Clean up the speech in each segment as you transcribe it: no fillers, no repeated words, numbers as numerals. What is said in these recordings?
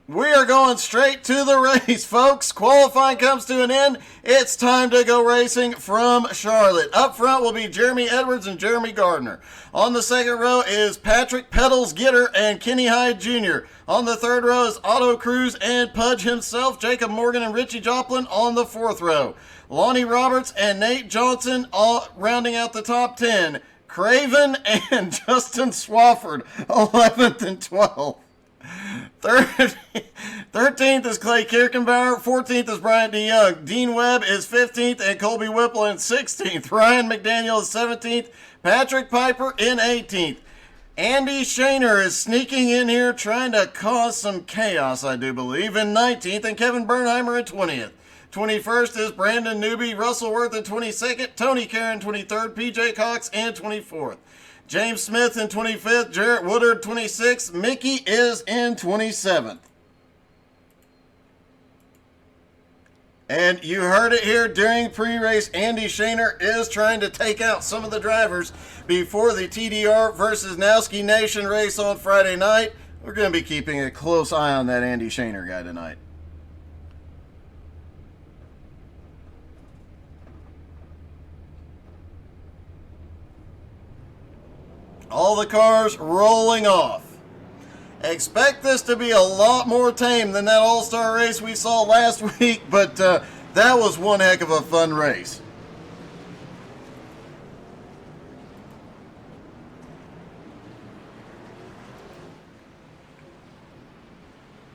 We are going straight to the race, folks. Qualifying comes to an end. It's time to go racing from Charlotte. Up front will be Jeremy Edwards and Jeremy Gardner. On the second row is Patrick Pedals Gitter and Kenny Hyde Jr. On the third row is Otto Cruz and Pudge himself, Jacob Morgan and Richie Joplin on the fourth row. Lonnie Roberts and Nate Johnson all rounding out the top 10. Craven and Justin Swafford, 11th and 12th. 13th is Clay Kirkenbauer. 14th is Bryant DeYoung. Dean Webb is 15th and Colby Whipple in 16th. Ryan McDaniel is 17th. Patrick Piper in 18th. Andy Shaner is sneaking in here trying to cause some chaos, I do believe, in 19th. And Kevin Bernheimer in 20th. 21st is Brandon Newby. Russell Worth in 22nd. Tony Karen 23rd. PJ Cox in 24th. James Smith in 25th, Jarrett Woodard 26th, Mickey is in 27th. And you heard it here during pre-race, Andy Shaner is trying to take out some of the drivers before the TDR versus Nowski Nation race on Friday night. We're going to be keeping a close eye on that Andy Shaner guy tonight. All the cars rolling off. Expect this to be a lot more tame than that All-Star race we saw last week, but that was one heck of a fun race.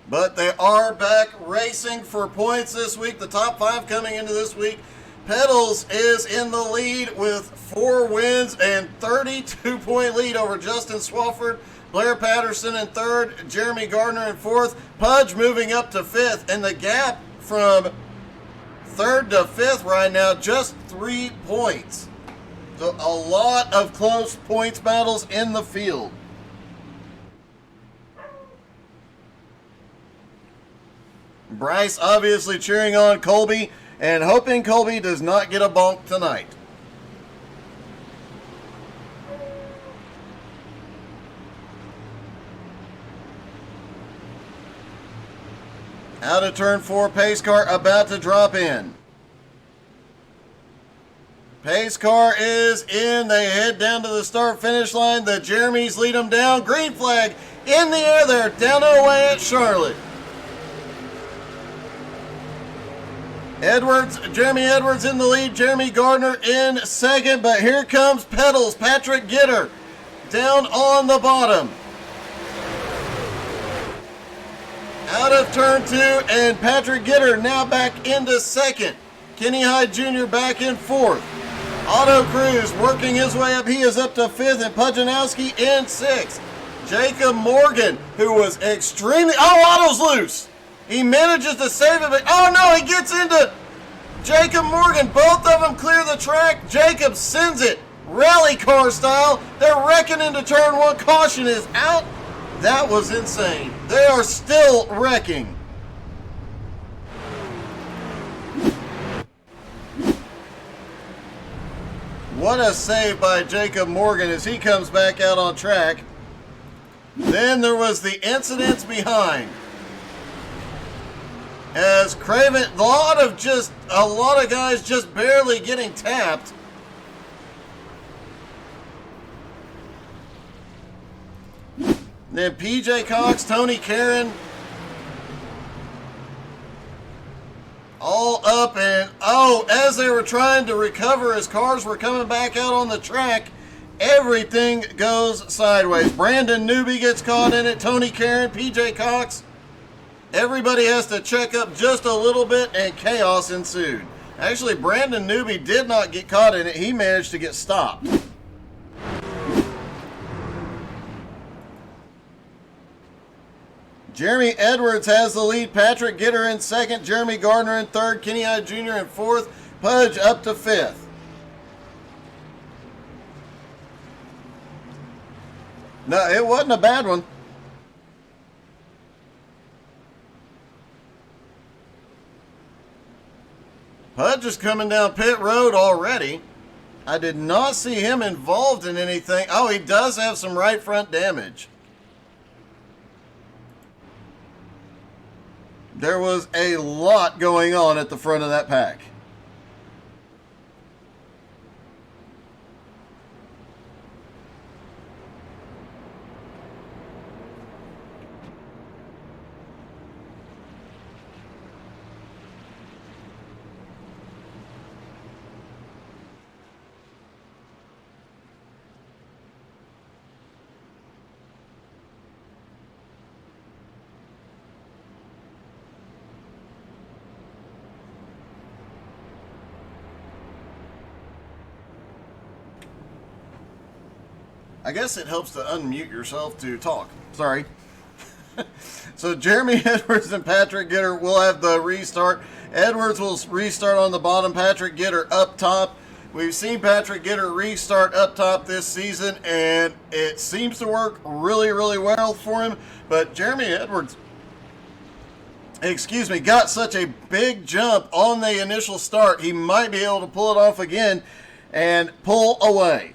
But they are back racing for points this week. The top 5 coming into this week. Pedals is in the lead with 4 wins and 32-point lead over Justin Swafford. Blair Patterson in 3rd, Jeremy Gardner in 4th. Pudge moving up to 5th, and the gap from 3rd to 5th right now, just 3 points. So a lot of close points battles in the field. Bryce obviously cheering on Colby and hoping Colby does not get a bonk tonight. Out of turn 4, pace car about to drop in. Pace car is in. They head down to the start-finish line. The Jeremys lead them down. Green flag in the air there, down and away at Charlotte. Jeremy Edwards in the lead, Jeremy Gardner in 2nd, but here comes Pedals, Patrick Gitter, down on the bottom. Out of turn 2, and Patrick Gitter now back into 2nd. Kenny Hyde Jr. back in 4th. Otto Cruz working his way up, he is up to 5th, and Nowski in 6th. Jacob Morgan, who was extremely, Otto's loose. He manages to save it, but oh no, he gets into Jacob Morgan. Both of them clear the track. Jacob sends it rally car style. They're wrecking into turn 1. Caution is out. That was insane. They are still wrecking. What a save by Jacob Morgan as he comes back out on track. Then there was the incidents behind. As Craven, a lot of guys just barely getting tapped. Then PJ Cox, Tony Karen, all up, and as they were trying to recover as cars were coming back out on the track, everything goes sideways. Brandon Newby gets caught in it, Tony Karen, PJ Cox. Everybody has to check up just a little bit, and chaos ensued. Actually, Brandon Newby did not get caught in it. He managed to get stopped. Jeremy Edwards has the lead. Patrick Gitter in 2nd. Jeremy Gardner in 3rd. Kenny Hyde Jr. in 4th. Pudge up to 5th. No, it wasn't a bad one. Pudge is coming down pit road already. I did not see him involved in anything. Oh, he does have some right front damage. There was a lot going on at the front of that pack. I guess it helps to unmute yourself to talk. Sorry. So Jeremy Edwards and Patrick Gitter will have the restart. Edwards will restart on the bottom, Patrick Gitter up top. We've seen Patrick Gitter restart up top this season, and it seems to work really, really well for him. But Jeremy Edwards, got such a big jump on the initial start, he might be able to pull it off again and pull away.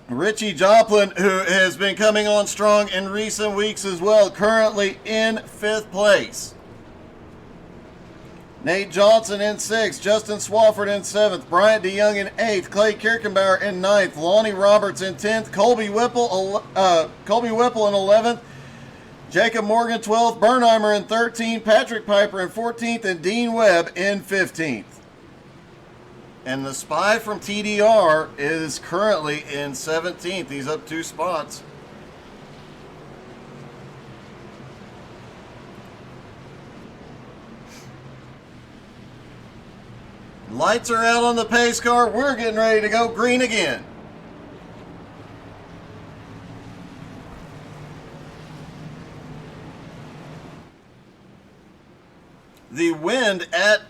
Richie Joplin, who has been coming on strong in recent weeks as well, currently in 5th place. Nate Johnson in 6th, Justin Swafford in 7th, Bryant DeYoung in 8th, Clay Kirkenbauer in 9th, Lonnie Roberts in 10th, Colby Whipple in 11th, Jacob Morgan 12th, Bernheimer in 13th, Patrick Piper in 14th, and Dean Webb in 15th. And the Spy from TDR is currently in 17th. He's up 2 spots. Lights are out on the pace car. We're getting ready to go green again. The wind at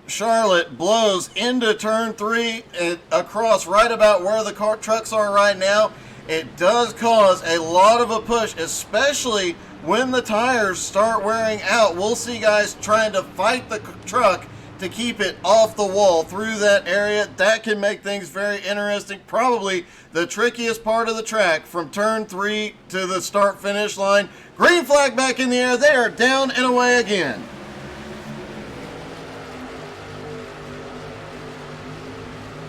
Charlotte blows into turn 3 and across right about where the trucks are right now. It does cause a lot of a push, especially when the tires start wearing out. We'll see guys trying to fight the truck to keep it off the wall through that area. That can make things very interesting. Probably the trickiest part of the track from turn 3 to the start finish line. Green flag back in the air. They are down and away again.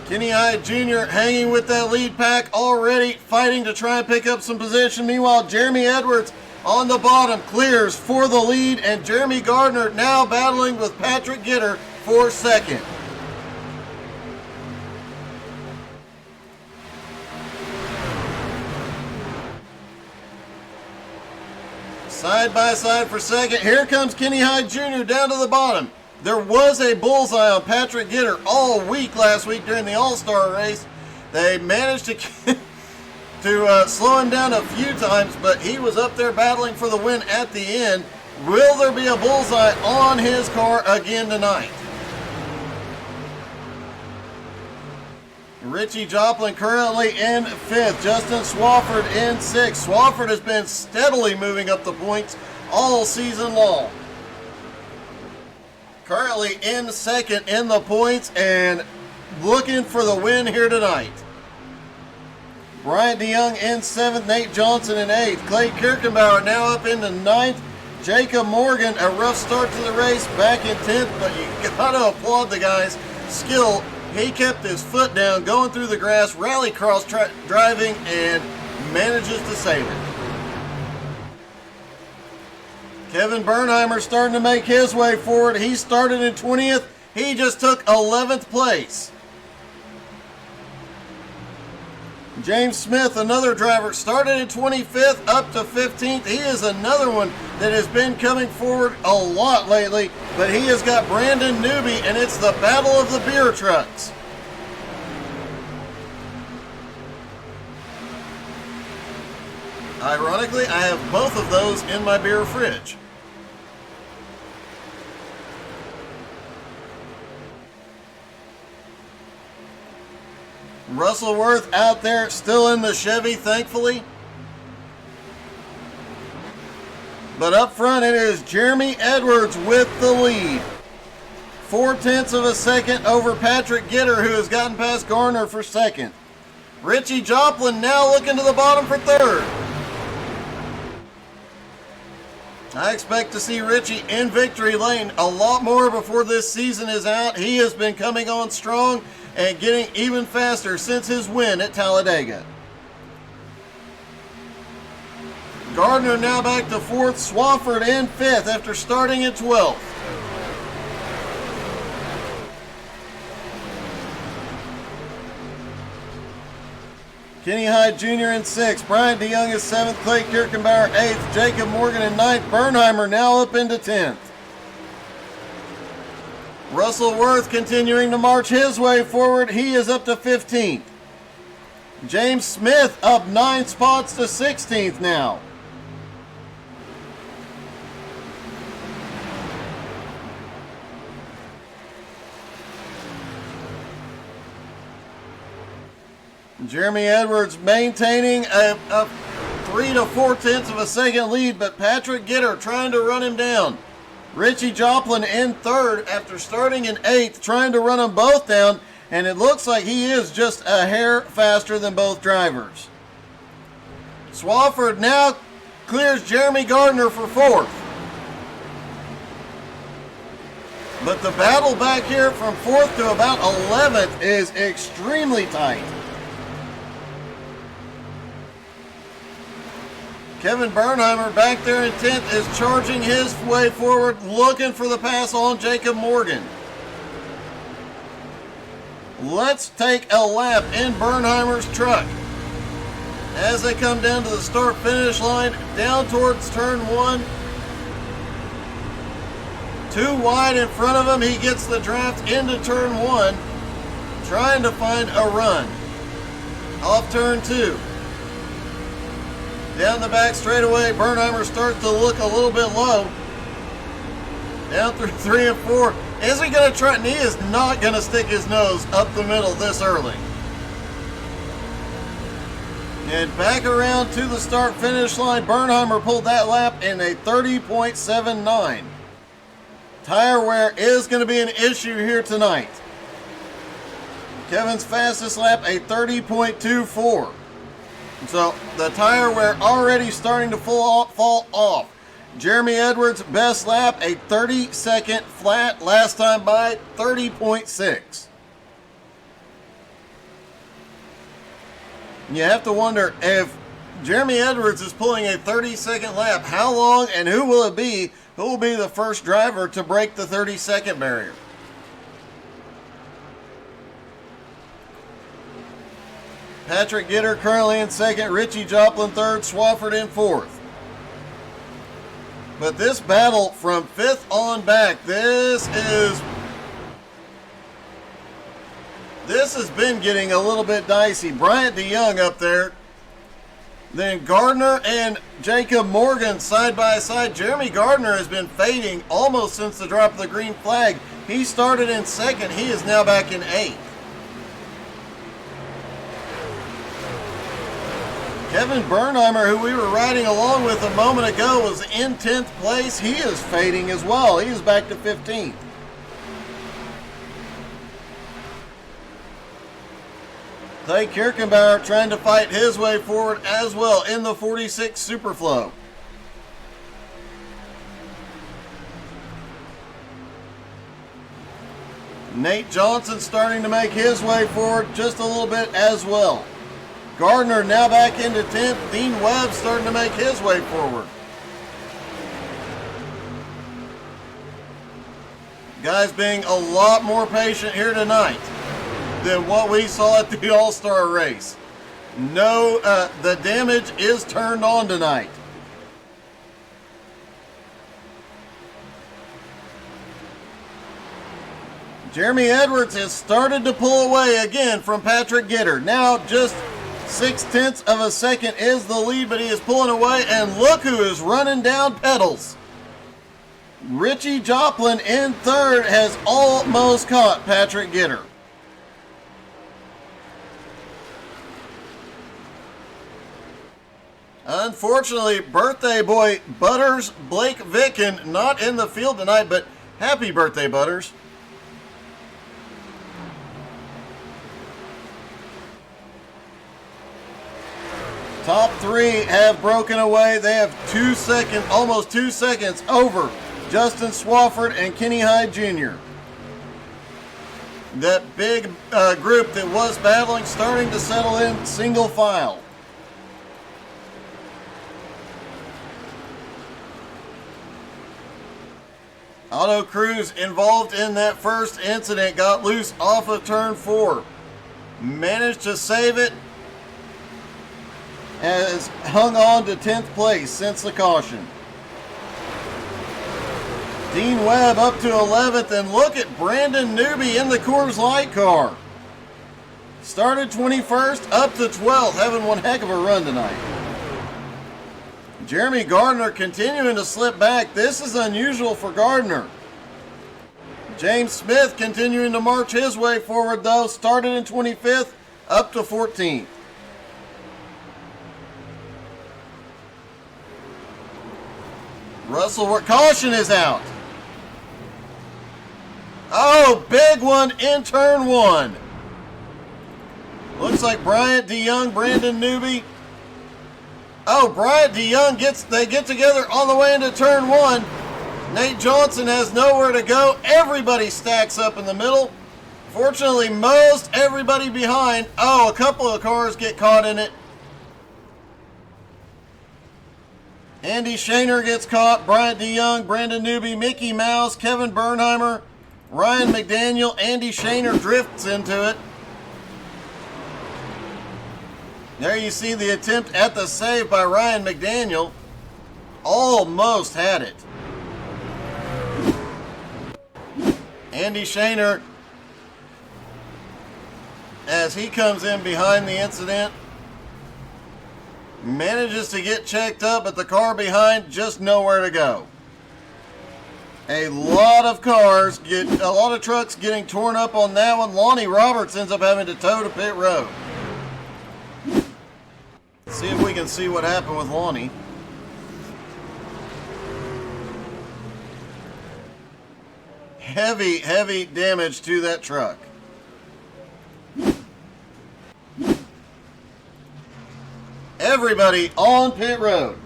Kenny Hyde Jr. hanging with that lead pack, already fighting to try and pick up some position. Meanwhile, Jeremy Edwards on the bottom clears for the lead, and Jeremy Gardner now battling with Patrick Gitter for second. Side by side for second. Here comes Kenny Hyde Jr. down to the bottom. There was a bullseye on Patrick Gitter all week last week during the All-Star race. They managed to slow him down a few times, but he was up there battling for the win at the end. Will there be a bullseye on his car again tonight? Richie Joplin currently in 5th. Justin Swafford in 6th. Swafford has been steadily moving up the points all season long. Currently in 2nd in the points and looking for the win here tonight. Bryant DeYoung in 7th, Nate Johnson in 8th. Clay Kirkenbauer now up into 9th. Jacob Morgan, a rough start to the race, back in 10th, but you gotta applaud the guy's skill. He kept his foot down, going through the grass, rallycross driving, and manages to save it. Kevin Bernheimer starting to make his way forward. He started in 20th. He just took 11th place. James Smith, another driver, started in 25th up to 15th. He is another one that has been coming forward a lot lately, but he has got Brandon Newby, and it's the battle of the beer trucks. Ironically, I have both of those in my beer fridge. Russell Worth out there still in the Chevy, thankfully. But up front it is Jeremy Edwards with the lead. 0.4 of a second over Patrick Gitter, who has gotten past Gardner for second. Richie Joplin now looking to the bottom for third. I expect to see Richie in victory lane a lot more before this season is out. He has been coming on strong and getting even faster since his win at Talladega. Gardner now back to 4th, Swafford in 5th after starting in 12th. Kenny Hyde Jr. in 6th, Bryant DeYoung is 7th, Clay Kirkenbauer 8th, Jacob Morgan in 9th, Bernheimer now up into 10th. Russell Worth continuing to march his way forward, he is up to 15th. James Smith up 9 spots to 16th now. Jeremy Edwards maintaining a 3 to 4 tenths of a second lead, but Patrick Gitter trying to run him down. Richie Joplin in 3rd after starting in 8th, trying to run them both down, and it looks like he is just a hair faster than both drivers. Swafford now clears Jeremy Gardner for 4th. But the battle back here from 4th to about 11th is extremely tight. Kevin Bernheimer back there in 10th is charging his way forward, looking for the pass on Jacob Morgan. Let's take a lap in Bernheimer's truck as they come down to the start-finish line, down towards turn 1. Too wide in front of him, he gets the draft into turn 1, trying to find a run. Off turn 2. Down the back straightaway, Bernheimer starts to look a little bit low. Down through 3 and 4. Is he going to try? And he is not going to stick his nose up the middle this early. And back around to the start-finish line, Bernheimer pulled that lap in a 30.79. Tire wear is going to be an issue here tonight. Kevin's fastest lap, a 30.24. So the tire wear already starting to fall off. Jeremy Edwards' best lap, a 30-second flat. Last time by, 30.6. You have to wonder if Jeremy Edwards is pulling a 30-second lap, how long and who will it be? Who will be the first driver to break the 30-second barrier? Patrick Gitter currently in 2nd, Richie Joplin 3rd, Swafford in 4th. But this battle from 5th on back, this has been getting a little bit dicey. Bryant DeYoung up there. Then Gardner and Jacob Morgan side by side. Jeremy Gardner has been fading almost since the drop of the green flag. He started in 2nd. He is now back in 8th. Kevin Bernheimer, who we were riding along with a moment ago, was in 10th place. He is fading as well. He is back to 15th. Clay Kirkenbauer trying to fight his way forward as well in the 46 Superflow. Nate Johnson starting to make his way forward just a little bit as well. Gardner now back into 10th. Dean Webb starting to make his way forward. Guys being a lot more patient here tonight than what we saw at the All-Star race. No, the damage is turned on tonight. Jeremy Edwards has started to pull away again from Patrick Gitter. Now just 0.6 of a second is the lead, but he is pulling away, and look who is running down pedals. Richie Joplin in 3rd has almost caught Patrick Gitter. Unfortunately, birthday boy Butters Blake Vicken not in the field tonight, but happy birthday, Butters. Top three have broken away. They have almost 2 seconds over Justin Swafford and Kenny Hyde Jr. That big group that was battling starting to settle in single file. Auto Cruz involved in that first incident got loose off of turn 4. Managed to save it. Has hung on to 10th place since the caution. Dean Webb up to 11th, and look at Brandon Newby in the Coors Light car. Started 21st, up to 12th, having one heck of a run tonight. Jeremy Gardner continuing to slip back. This is unusual for Gardner. James Smith continuing to march his way forward though, started in 25th, up to 14th. Russell, caution is out. Oh, big one in turn 1. Looks like Bryant DeYoung, Brandon Newby. Oh, Bryant DeYoung they get together on the way into turn 1. Nate Johnson has nowhere to go. Everybody stacks up in the middle. Fortunately, most everybody behind. Oh, a couple of cars get caught in it. Andy Shaner gets caught. Bryant DeYoung, Brandon Newby, Mickey Mouse, Kevin Bernheimer, Ryan McDaniel. Andy Shaner drifts into it. There you see the attempt at the save by Ryan McDaniel. Almost had it. Andy Shaner, as he comes in behind the incident, manages to get checked up, but the car behind just nowhere to go. A lot of trucks getting torn up on that one. Lonnie Roberts ends up having to tow to pit road. See if we can see what happened with Lonnie. Heavy damage to that truck. Everybody on pit road.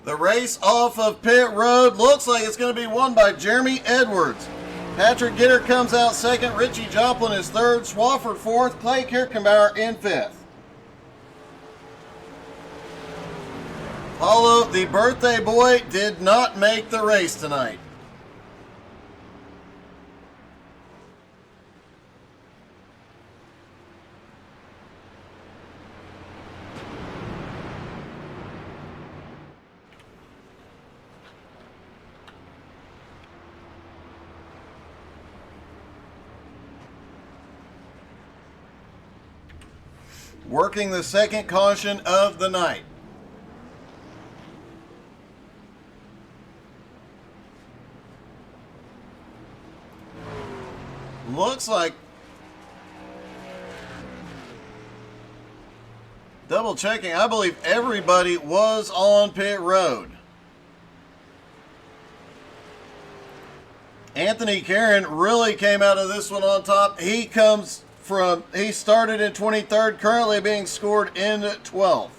The race off of pit road looks like it's going to be won by Jeremy Edwards. Patrick Gitter comes out second. Richie Joplin is third. Swafford fourth. Clay Kirkenbauer in fifth. Paulo, the birthday boy, did not make the race tonight. Working the second caution of the night. Looks like, double checking, I believe everybody was on pit road. Anthony Caron really came out of this one on top. He started in 23rd, currently being scored in 12th.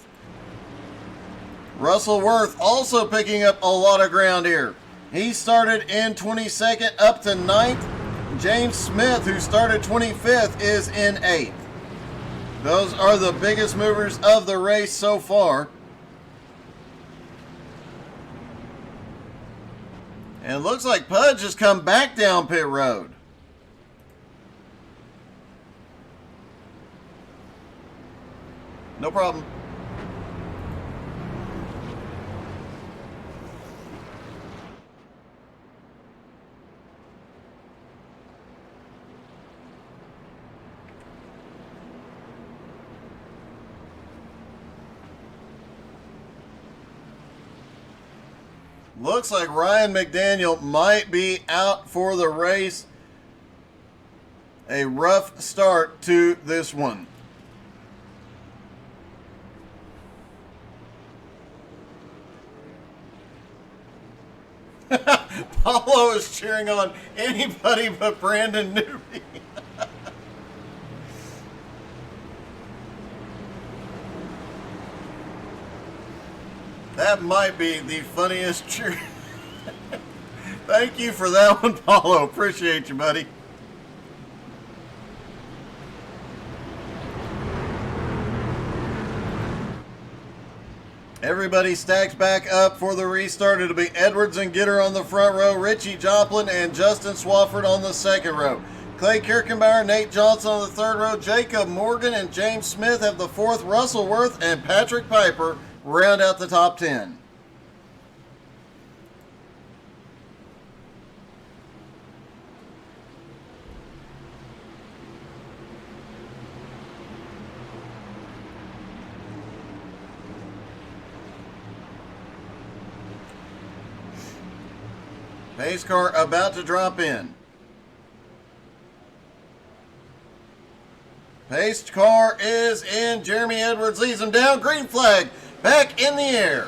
Russell Worth also picking up a lot of ground here. He started in 22nd up to 9th. James Smith, who started 25th, is in 8th. Those are the biggest movers of the race so far. And it looks like Pudge has come back down pit road. No problem. Looks like Ryan McDaniel might be out for the race. a rough start to this one. Paulo is cheering on anybody but Brandon Newby. That might be the funniest cheer. Thank you for that one, Paulo. Appreciate you, buddy. Everybody stacks back up for the restart. It'll be Edwards and Gitter on the front row, Richie Joplin and Justin Swafford on the second row. Clay Kirkenbauer, Nate Johnson on the third row, Jacob Morgan and James Smith have the fourth, Russell Worth and Patrick Piper round out the top 10. Pace car about to drop in. Pace car is in. Jeremy Edwards leads him down. Green flag back in the air.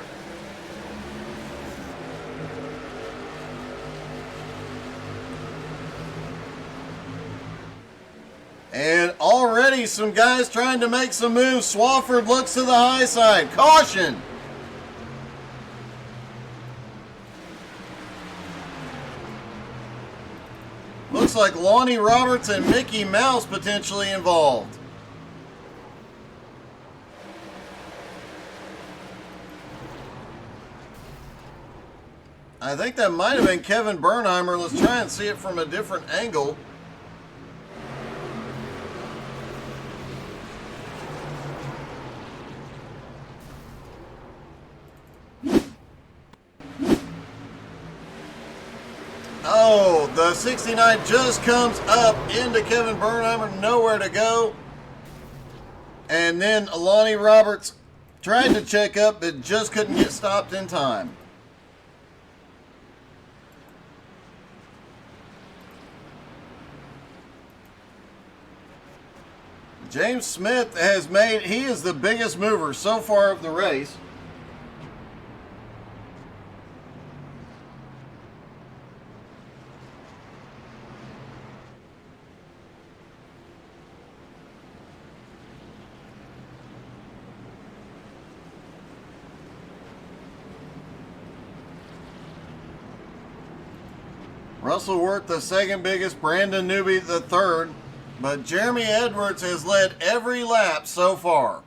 And already some guys trying to make some moves. Swafford looks to the high side. Caution. Looks like Lonnie Roberts and Mickey Mouse potentially involved. I think that might have been Kevin Bernheimer. Let's try and see it from a different angle. Oh, the 69 just comes up into Kevin Bernheimer, nowhere to go. And then Lonnie Roberts tried to check up, but just couldn't get stopped in time. James Smith has made, he is the biggest mover so far of the race. Russell Worth the second biggest, Brandon Newby the third, but Jeremy Edwards has led every lap so far.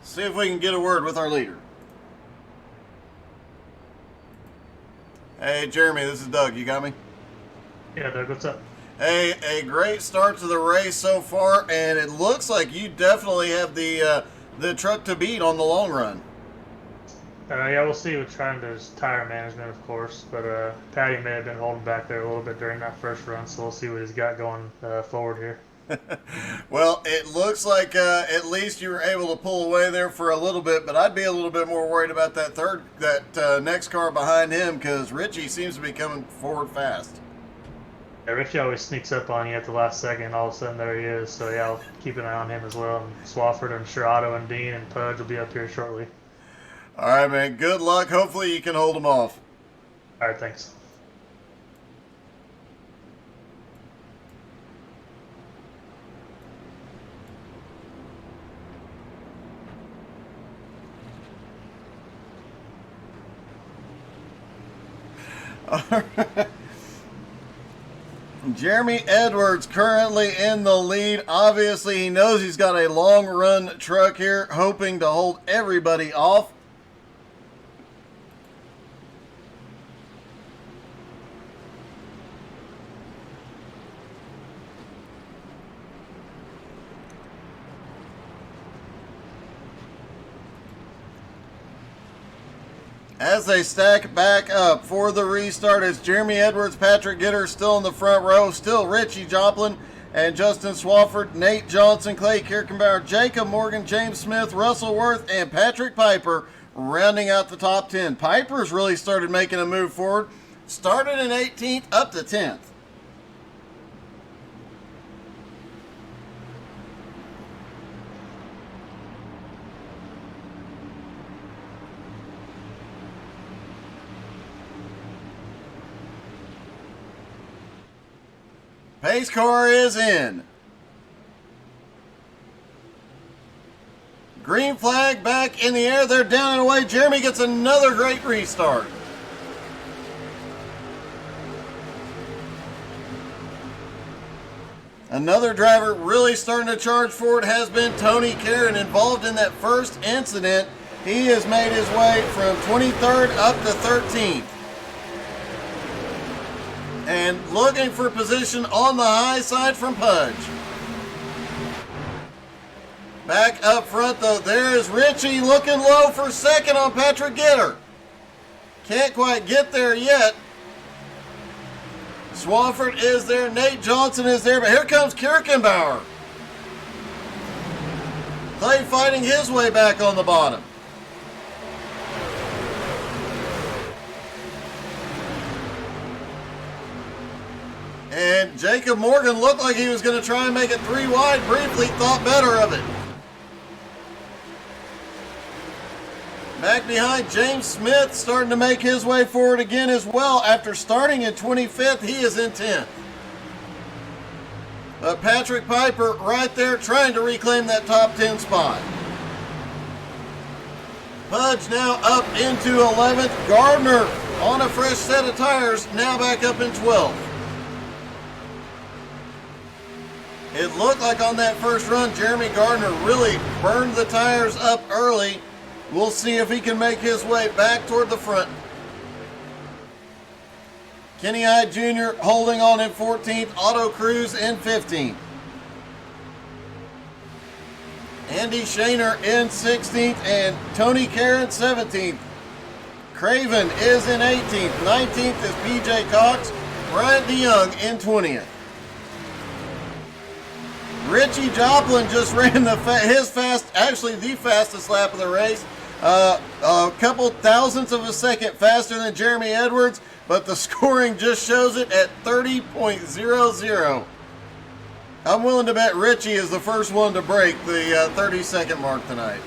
See if we can get a word with our leader. Hey Jeremy, this is Doug, you got me? Yeah, Doug, what's up? Hey, a great start to the race so far, and it looks like you definitely have the truck to beat on the long run. Yeah, we'll see with trying to tire management, of course, but Patty may have been holding back there a little bit during that first run, so we'll see what he's got going forward here. Well, it looks like at least you were able to pull away there for a little bit, but I'd be a little bit more worried about that next car behind him, because Richie seems to be coming forward fast. Yeah, Richie always sneaks up on you at the last second, all of a sudden there he is, so yeah, I'll keep an eye on him as well. And Swafford, I'm sure Otto and Dean and Pudge will be up here shortly. All right, man, good luck. Hopefully you can hold them off. All right, thanks. All right. Jeremy Edwards currently in the lead. Obviously, he knows he's got a long run truck here, hoping to hold everybody off. As they stack back up for the restart, it's Jeremy Edwards, Patrick Gitter still in the front row, still Richie Joplin and Justin Swafford, Nate Johnson, Clay Kirkenbauer, Jacob Morgan, James Smith, Russell Worth, and Patrick Piper rounding out the top 10. Piper's really started making a move forward. Started in 18th, up to 10th. Pace car is in. Green flag back in the air. They're down and away. Jeremy gets another great restart. Another driver really starting to charge forward has been Tony Karen, involved in that first incident. He has made his way from 23rd up to 13th. And looking for position on the high side from Pudge. Back up front though, there is Richie looking low for second on Patrick Gitter. Can't quite get there yet. Swafford is there, Nate Johnson is there, but here comes Kirkenbauer. Clay fighting his way back on the bottom. And Jacob Morgan looked like he was going to try and make it 3 wide, briefly thought better of it. Back behind, James Smith starting to make his way forward again as well. After starting in 25th, he is in 10th. But Patrick Piper right there trying to reclaim that top 10 spot. Pudge now up into 11th. Gardner on a fresh set of tires, now back up in 12th. It looked like on that first run, Jeremy Gardner really burned the tires up early. We'll see if he can make his way back toward the front. Kenny Hyde Jr. holding on in 14th. Otto Cruz in 15th. Andy Shaner in 16th and Tony Karen 17th. Craven is in 18th. 19th is PJ Cox. Bryant DeYoung in 20th. Richie Joplin just ran the fastest lap of the race. A couple thousandths of a second faster than Jeremy Edwards, but the scoring just shows it at 30.00. I'm willing to bet Richie is the first one to break the 30-second mark tonight.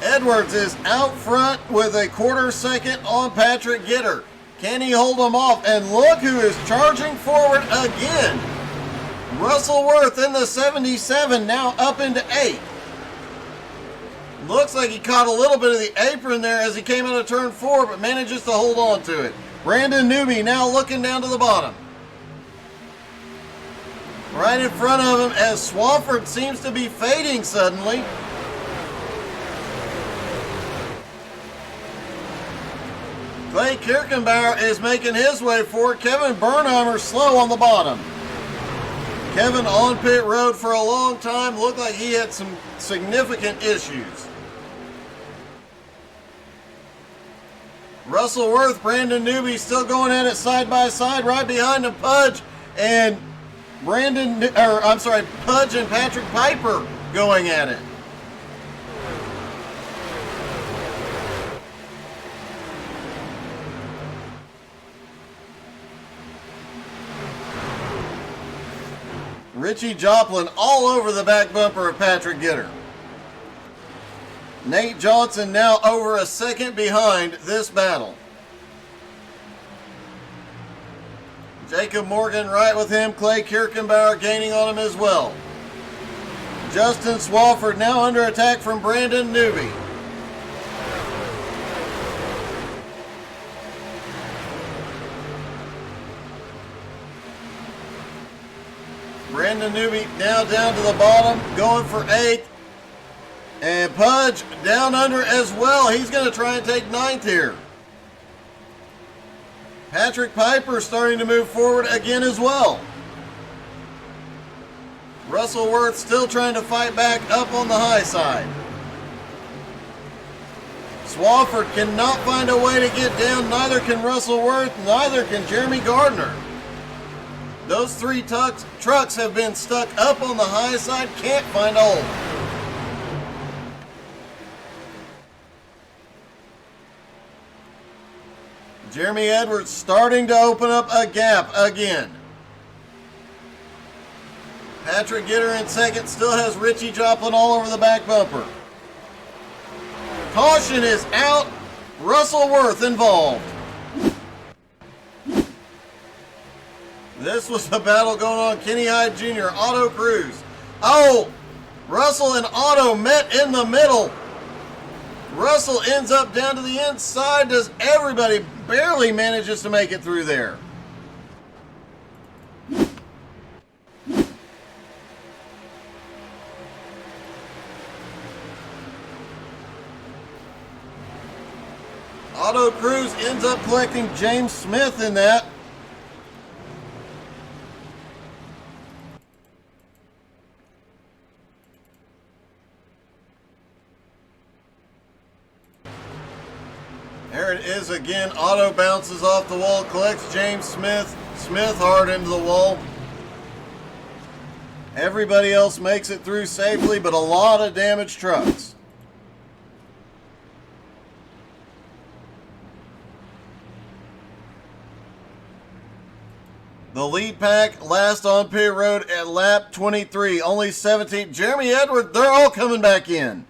Edwards is out front with a quarter second on Patrick Gitter. Can he hold him off? And look who is charging forward again. Russell Worth in the 77, now up into 8th. Looks like he caught a little bit of the apron there as he came out of turn 4, but manages to hold on to it. Brandon Newby now looking down to the bottom. Right in front of him as Swafford seems to be fading suddenly. Clay Kirkenbauer is making his way forward. Kevin Bernheimer slow on the bottom. Kevin on pit road for a long time. Looked like he had some significant issues. Russell Worth, Brandon Newby still going at it side by side. Right behind him, Pudge and Pudge and Patrick Piper going at it. Richie Joplin all over the back bumper of Patrick Gitter. Nate Johnson now over a second behind this battle. Jacob Morgan right with him. Clay Kirkenbauer gaining on him as well. Justin Swafford now under attack from Brandon Newby. Brandon Newby now down to the bottom, going for 8th. And Pudge down under as well. He's going to try and take 9th here. Patrick Piper starting to move forward again as well. Russell Worth still trying to fight back up on the high side. Swafford cannot find a way to get down. Neither can Russell Worth. Neither can Jeremy Gardner. Those three trucks have been stuck up on the high side, can't find a hole. Jeremy Edwards starting to open up a gap again. Patrick Gitter in second, still has Richie Joplin all over the back bumper. Caution is out. Russell Worth involved. This was a battle going on. Kenny Hyde Jr., Otto Cruz. Oh, Russell and Otto met in the middle. Russell ends up down to the inside. Does everybody barely manages to make it through there. Otto Cruz ends up collecting James Smith in that. There it is again. Otto bounces off the wall, collects James Smith. Smith hard into the wall. Everybody else makes it through safely, but a lot of damaged trucks. The lead pack last on pit road at lap 23. Only 17. Jeremy Edwards, they're all coming back in.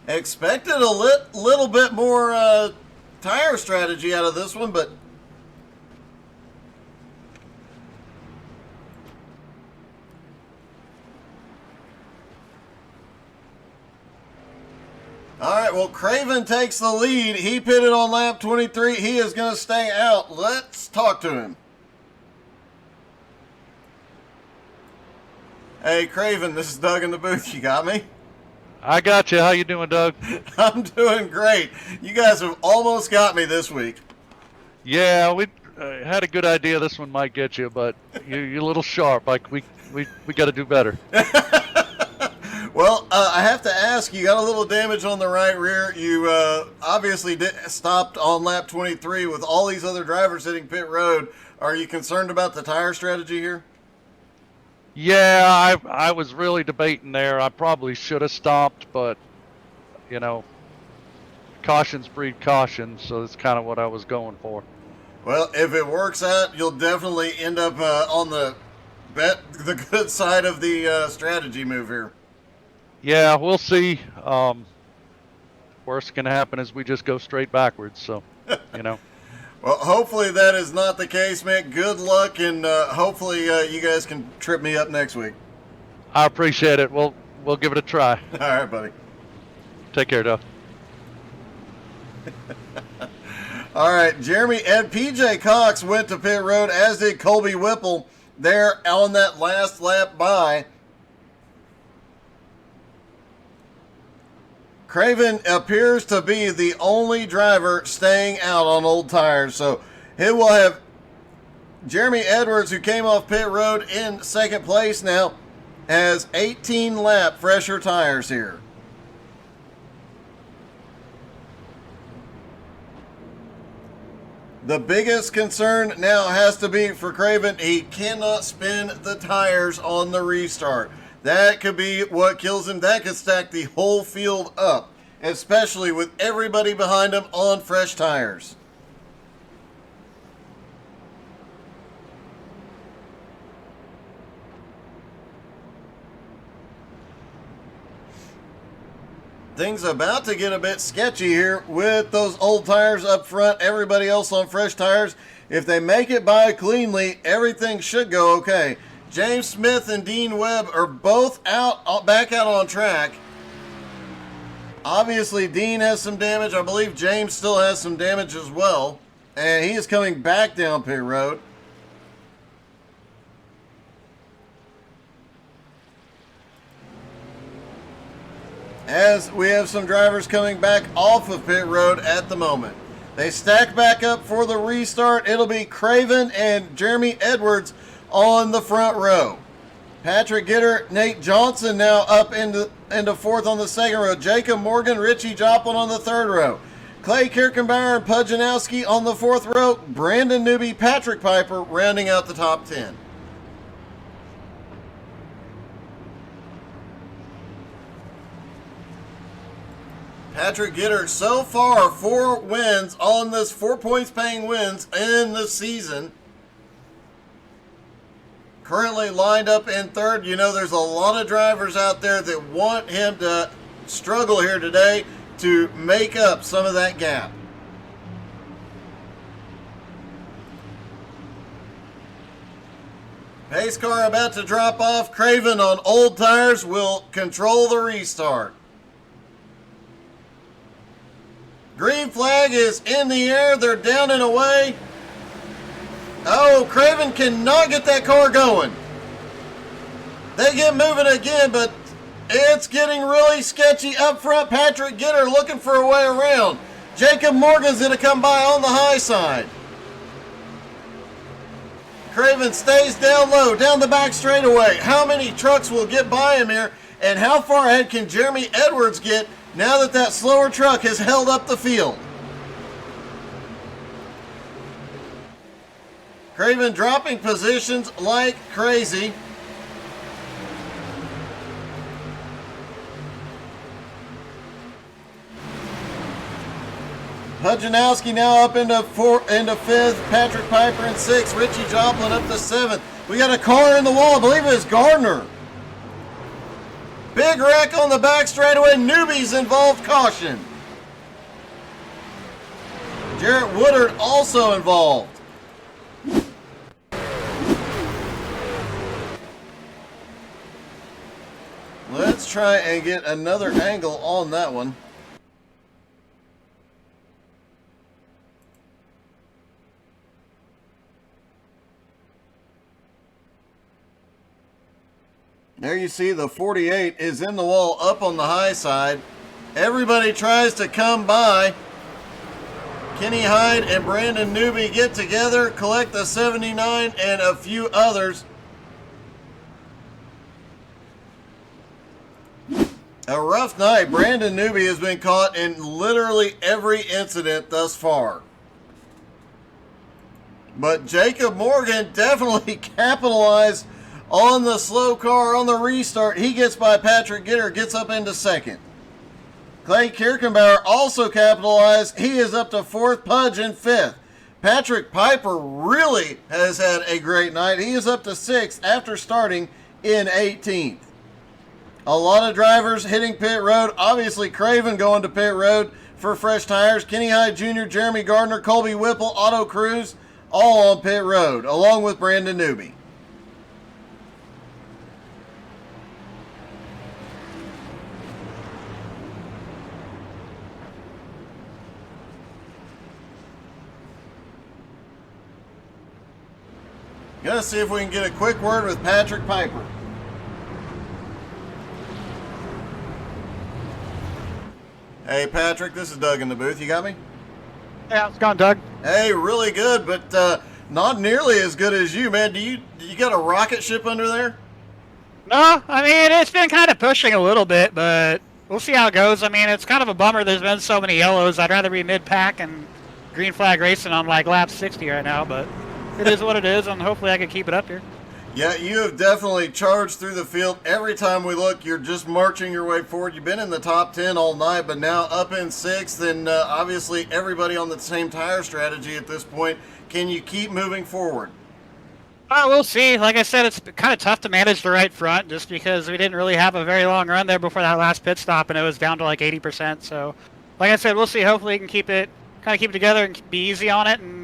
Expected a little bit more tire strategy out of this one, but all right, well, Craven takes the lead. He pitted on lap 23. He is going to stay out. Let's talk to him. Hey, Craven, this is Doug in the booth. You got me? I got you. How you doing, Doug? I'm doing great. You guys have almost got me this week. Yeah, we had a good idea this one might get you, but you're a little sharp. Like we got to do better. Well, I have to ask, you got a little damage on the right rear. You obviously stopped on lap 23 with all these other drivers hitting pit road. Are you concerned about the tire strategy here? Yeah, I was really debating there. I probably should have stopped, but, you know, cautions breed caution, so that's kind of what I was going for. Well, if it works out, you'll definitely end up on the good side of the strategy move here. Yeah, we'll see. Worst can happen is we just go straight backwards, so, you know. Well, hopefully that is not the case, man. Good luck, and hopefully you guys can trip me up next week. I appreciate it. We'll give it a try. All right, buddy. Take care, Doug. All right, PJ Cox went to pit road, as did Colby Whipple there on that last lap by. Craven appears to be the only driver staying out on old tires. So he will have Jeremy Edwards, who came off pit road in second place now, has 18 lap fresher tires here. The biggest concern now has to be for Craven. He cannot spin the tires on the restart. That could be what kills him. That could stack the whole field up, especially with everybody behind him on fresh tires. Things about to get a bit sketchy here with those old tires up front, everybody else on fresh tires. If they make it by cleanly, everything should go okay. James Smith and Dean Webb are both back out on track. Obviously, Dean has some damage. I believe James still has some damage as well. And he is coming back down pit road. As we have some drivers coming back off of pit road at the moment. They stack back up for the restart. It'll be Craven and Jeremy Edwards on the front row. Patrick Gitter, Nate Johnson now up into fourth on the second row. Jacob Morgan, Richie Joplin on the third row. Clay Kirkenbauer and Pujanowski on the 4th row. Brandon Newby, Patrick Piper rounding out the top 10. Patrick Gitter, so far 4 wins on this 4 points paying wins in the season. Currently lined up in 3rd. You know, there's a lot of drivers out there that want him to struggle here today to make up some of that gap. Pace car about to drop off. Craven on old tires will control the restart. Green flag is in the air. They're down and away. Oh, Craven cannot get that car going. They get moving again, but it's getting really sketchy up front. Patrick Gitter looking for a way around. Jacob Morgan's going to come by on the high side. Craven stays down low, down the back straightaway. How many trucks will get by him here? And how far ahead can Jeremy Edwards get now that that slower truck has held up the field? Craven dropping positions like crazy. Pujanowski now up into 5th. Patrick Piper in 6th. Richie Joplin up to 7th. We got a car in the wall. I believe it's Gardner. Big wreck on the back straightaway. Newbies involved. Caution. Jarrett Woodard also involved. Let's try and get another angle on that one. There you see the 48 is in the wall up on the high side. Everybody tries to come by. Kenny Hyde and Brandon Newby get together, collect the 79 and a few others. A rough night. Brandon Newby has been caught in literally every incident thus far. But Jacob Morgan definitely capitalized on the slow car on the restart. He gets by Patrick Gitter, gets up into 2nd. Clay Kirkenbauer also capitalized. He is up to 4th, Pudge in 5th. Patrick Piper really has had a great night. He is up to 6th after starting in 18th. A lot of drivers hitting pit road. Obviously, Craven going to pit road for fresh tires. Kenny Hyde Jr., Jeremy Gardner, Colby Whipple, Otto Cruz, all on pit road, along with Brandon Newby. Gonna see if we can get a quick word with Patrick Piper. Hey Patrick, this is Doug in the booth. You got me? Hey, how's it going, Doug? Hey, really good, but not nearly as good as you, man. Do you got a rocket ship under there? No, I mean, it's been kind of pushing a little bit, but we'll see how it goes. I mean, it's kind of a bummer there's been so many yellows. I'd rather be mid-pack and green flag racing on like lap 60 right now, but it is what it is, and hopefully I can keep it up here. Yeah, you have definitely charged through the field. Every time we look, you're just marching your way forward. You've been in the top 10 all night, but now up in 6th, and obviously everybody on the same tire strategy at this point. Can you keep moving forward? We'll see. Like I said, it's kind of tough to manage the right front just because we didn't really have a very long run there before that last pit stop, and it was down to like 80%. So, like I said, we'll see. Hopefully we can keep it together and be easy on it, and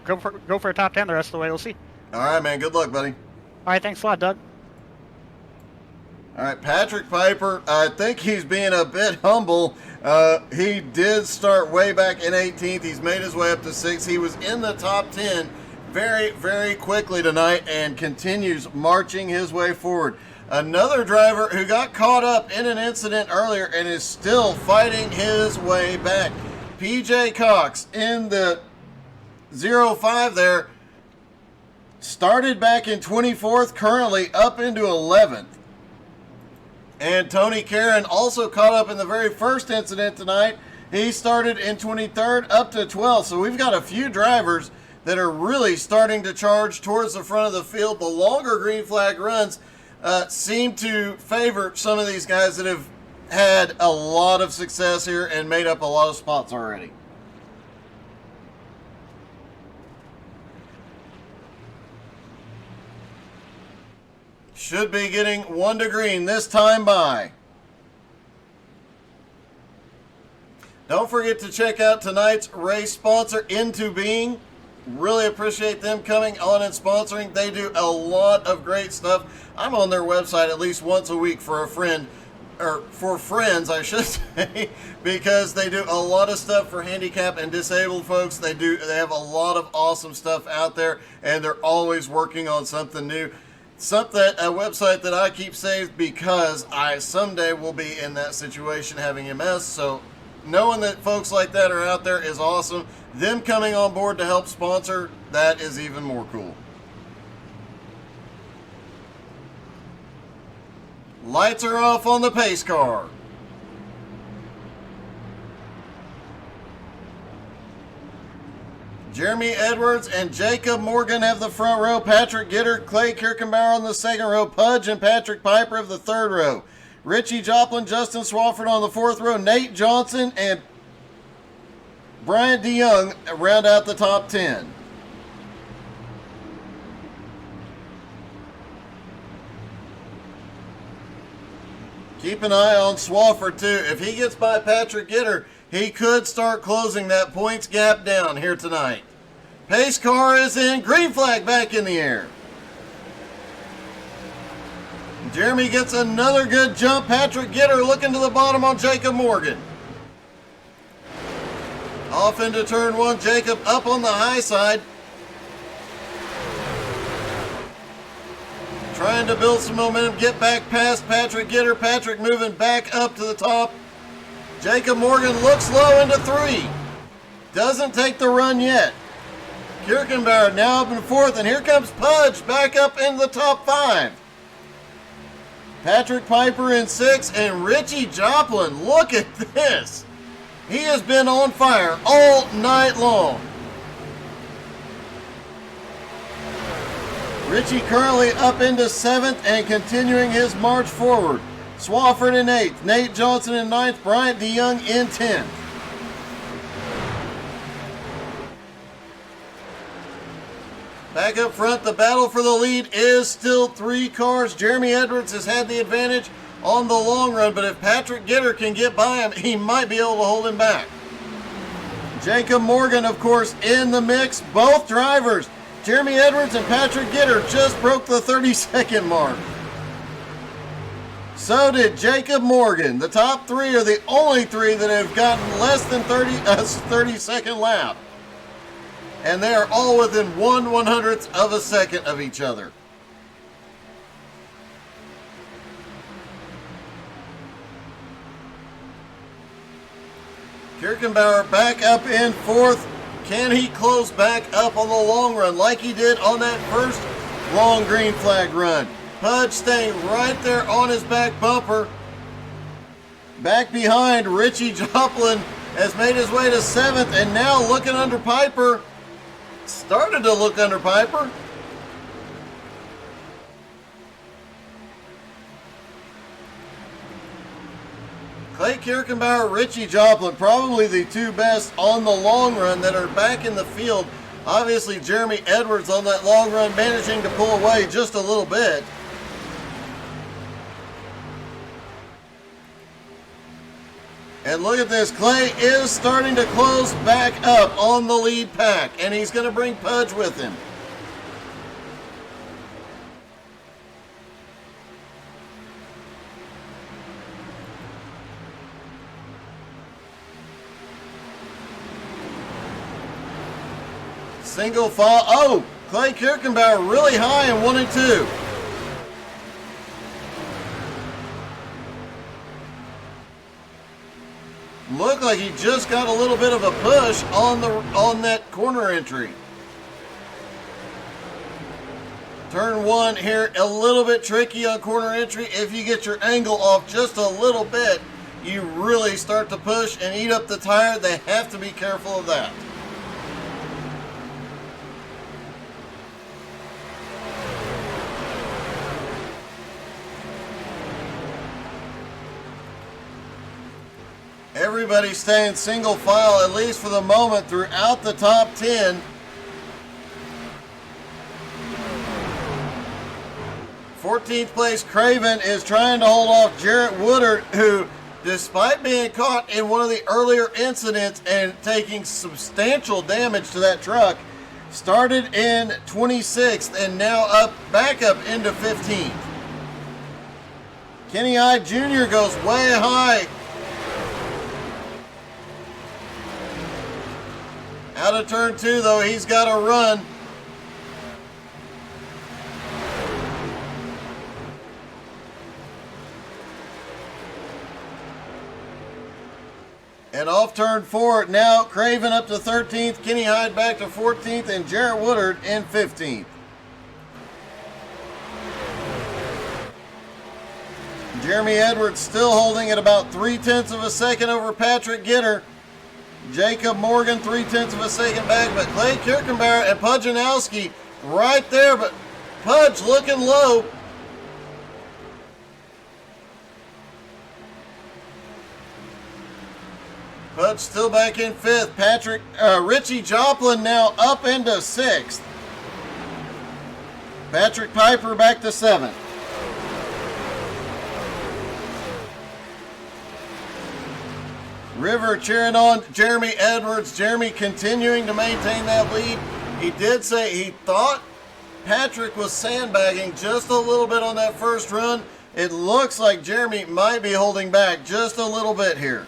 go for a top 10 the rest of the way. We'll see. All right, man. Good luck, buddy. All right, thanks a lot, Doug. All right, Patrick Piper, I think he's being a bit humble. He did start way back in 18th. He's made his way up to 6th. He was in the top 10 very, very quickly tonight and continues marching his way forward. Another driver who got caught up in an incident earlier and is still fighting his way back. PJ Cox in the 05 there. Started back in 24th, currently up into 11th. And Tony Caron also caught up in the very first incident tonight He started in 23rd up to 12th. So we've got a few drivers that are really starting to charge towards the front of the field. The longer green flag runs seem to favor some of these guys that have had a lot of success here and made up a lot of spots already. Should be getting 1 to green this time by. Don't forget to check out tonight's race sponsor, Into Being. Really appreciate them coming on and sponsoring. They do a lot of great stuff. I'm on their website at least once a week for a friend, or for friends, I should say, because they do a lot of stuff for handicapped and disabled folks. They have a lot of awesome stuff out there, and they're always working on something new. A website that I keep saved because I someday will be in that situation having MS. So knowing that folks like that are out there is awesome. Them coming on board to help sponsor, that is even more cool. Lights are off on the pace car. Jeremy Edwards and Jacob Morgan have the front row. Patrick Gitter, Clay Kirkenbauer on the second row. Pudge and Patrick Piper of the third row. Richie Joplin, Justin Swafford on the fourth row. Nate Johnson and Bryant DeYoung round out the top 10. Keep an eye on Swafford too. If he gets by Patrick Gitter, he could start closing that points gap down here tonight. Pace car is in. Green flag back in the air. Jeremy gets another good jump. Patrick Gitter looking to the bottom on Jacob Morgan. Off into turn one. Jacob up on the high side. Trying to build some momentum. Get back past Patrick Gitter. Patrick moving back up to the top. Jacob Morgan looks low into 3. Doesn't take the run yet. Kirkenbauer now up in 4th, and here comes Pudge back up in the top 5. Patrick Piper in 6, and Richie Joplin, look at this. He has been on fire all night long. Richie currently up into 7th and continuing his march forward. Swafford in 8th, Nate Johnson in 9th, Bryant DeYoung in 10th. Back up front, the battle for the lead is still 3 cars. Jeremy Edwards has had the advantage on the long run, but if Patrick Gitter can get by him, he might be able to hold him back. Jacob Morgan, of course, in the mix. Both drivers, Jeremy Edwards and Patrick Gitter, just broke the 30-second mark. So did Jacob Morgan. The top 3 are the only 3 that have gotten less than 30-second lap. And they are all within 1/100th of a second of each other. Kirkenbauer back up in 4th. Can he close back up on the long run like he did on that first long green flag run? Pudge staying right there on his back bumper. Back behind, Richie Joplin has made his way to 7th and now looking under Piper. Started to look under Piper. Clay Kirkenbauer, Richie Joplin, probably the 2 best on the long run that are back in the field. Obviously, Jeremy Edwards on that long run managing to pull away just a little bit. And look at this, Clay is starting to close back up on the lead pack, and he's going to bring Pudge with him. Single file. Oh, Clay Kirkenbauer really high in 1 and 2. Looked like he just got a little bit of a push on that corner entry. Turn 1 here, a little bit tricky on corner entry. If you get your angle off just a little bit, you really start to push and eat up the tire. They have to be careful of that. Everybody staying single file, at least for the moment, throughout the top 10. 14th place Craven is trying to hold off Jarrett Woodard, who, despite being caught in one of the earlier incidents and taking substantial damage to that truck, started in 26th and now back up into 15th. Kenny Hyde Jr. goes way high. Out of turn 2, though, he's got to run. And off turn 4, now Craven up to 13th, Kenny Hyde back to 14th, and Jarrett Woodard in 15th. Jeremy Edwards still holding at about 0.3 of a second over Patrick Gitter. Jacob Morgan 0.3 of a second back, but Clay Kirkenbauer and Pujanowski right there, but Pudge looking low. Pudge still back in 5th. Richie Joplin now up into 6th. Patrick Piper back to 7th. River cheering on Jeremy Edwards. Jeremy continuing to maintain that lead. He did say he thought Patrick was sandbagging just a little bit on that first run. It looks like Jeremy might be holding back just a little bit here,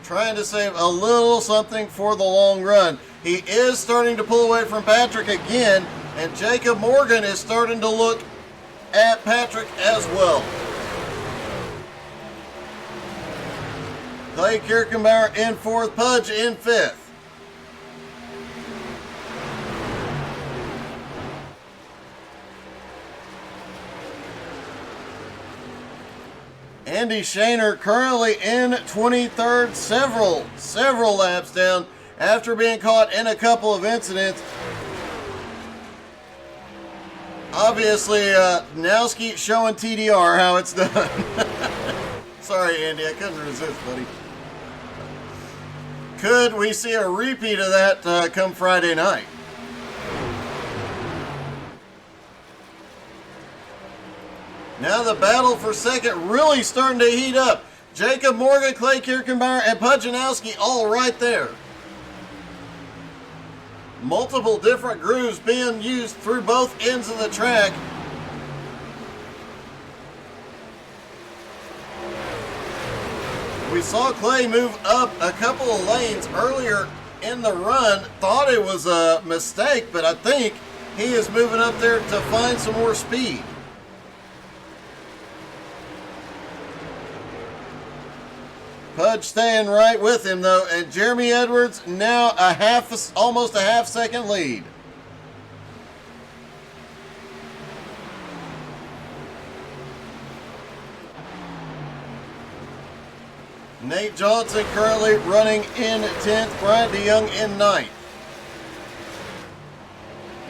trying to save a little something for the long run. He is starting to pull away from Patrick again, and Jacob Morgan is starting to look at Patrick as well. Clay Kirkenbauer in 4th, Pudge in 5th. Andy Shaner currently in 23rd, several laps down after being caught in a couple of incidents. Obviously, Nowski showing TDR how it's done. Sorry, Andy, I couldn't resist, buddy. Could we see a repeat of that come Friday night? Now the battle for second really starting to heat up. Jacob Morgan, Clay Kirkenbauer, and Pujanowski all right there. Multiple different grooves being used through both ends of the track. We saw Clay move up a couple of lanes earlier in the run. Thought it was a mistake, but I think he is moving up there to find some more speed. Pudge staying right with him though, and Jeremy Edwards now almost a half second lead. Nate Johnson currently running in 10th, Bryant DeYoung in 9th.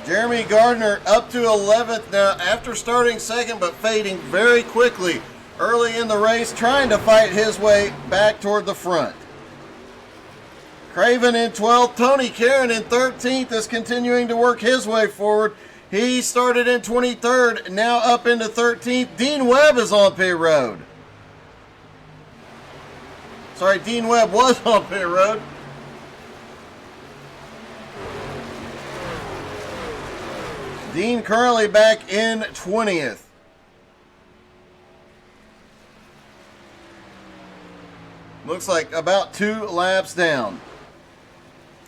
Jeremy Gardner up to 11th now after starting second but fading very quickly early in the race, trying to fight his way back toward the front. Craven in 12th, Tony Caron in 13th is continuing to work his way forward. He started in 23rd, now up into 13th. Dean Webb is on pit road. Sorry, Dean Webb was on pit road. Dean currently back in 20th. Looks like about 2 laps down.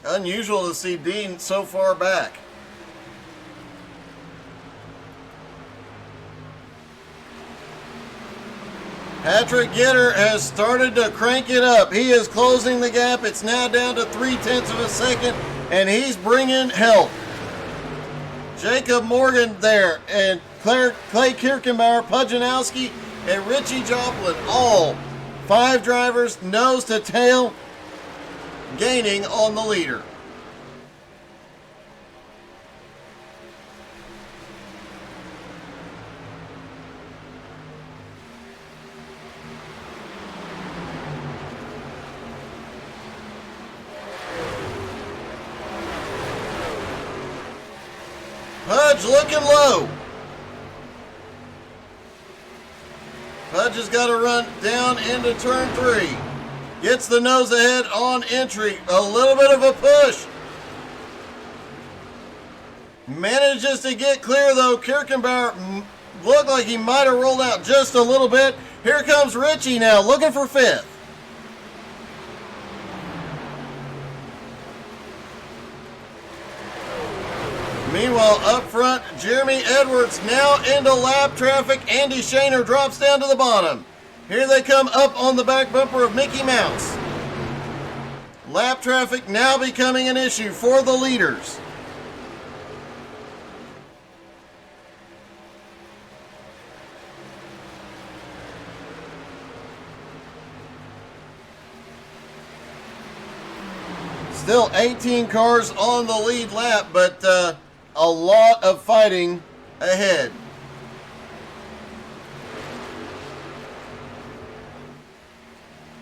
Unusual to see Dean so far back. Patrick Gitter has started to crank it up. He is closing the gap. It's now down to 0.3 of a second, and he's bringing help. Jacob Morgan there, and Clay Kirkenbauer, Pujanowski, and Richie Joplin all 5 drivers nose to tail, gaining on the leader. Pudge looking low. Pudge has got to run down into turn 3. Gets the nose ahead on entry. A little bit of a push. Manages to get clear though. Kirkenbauer looked like he might have rolled out just a little bit. Here comes Richie now looking for 5th. Meanwhile, up front, Jeremy Edwards now into lap traffic. Andy Shaner drops down to the bottom. Here they come up on the back bumper of Mickey Mouse. Lap traffic now becoming an issue for the leaders. Still 18 cars on the lead lap, but a lot of fighting ahead.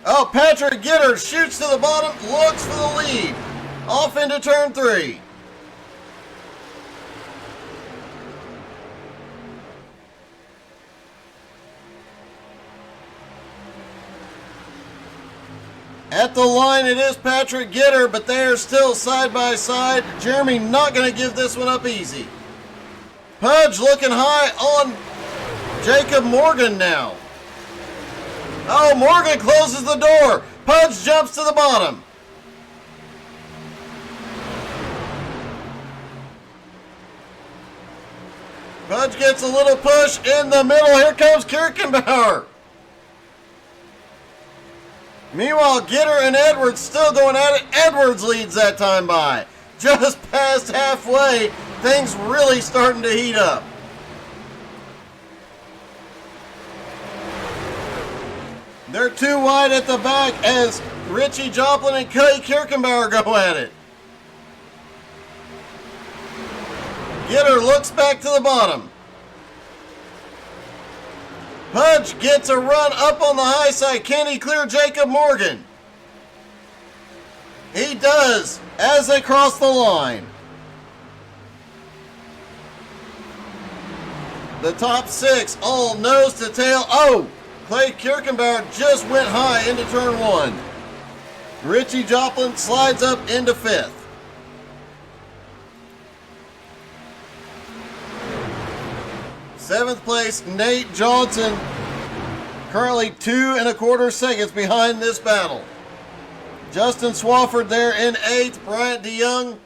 Oh, Patrick Gitter shoots to the bottom, looks for the lead. Off into turn 3. At the line, it is Patrick Gitter, but they are still side by side. Jeremy not going to give this one up easy. Pudge looking high on Jacob Morgan now. Oh, Morgan closes the door. Pudge jumps to the bottom. Pudge gets a little push in the middle. Here comes Kirkenbauer. Meanwhile, Gitter and Edwards still going at it. Edwards leads that time by. Just past halfway, things really starting to heat up. They're too wide at the back as Richie Joplin and Kelly Kirkenbauer go at it. Gitter looks back to the bottom. Pudge gets a run up on the high side. Can he clear Jacob Morgan? He does as they cross the line. The top 6 all nose to tail. Oh, Clay Kirkenbauer just went high into turn 1. Richie Joplin slides up into 5th. Seventh place, Nate Johnson, currently 2 1/4 seconds behind this battle. Justin Swafford there in 8th, Bryant DeYoung.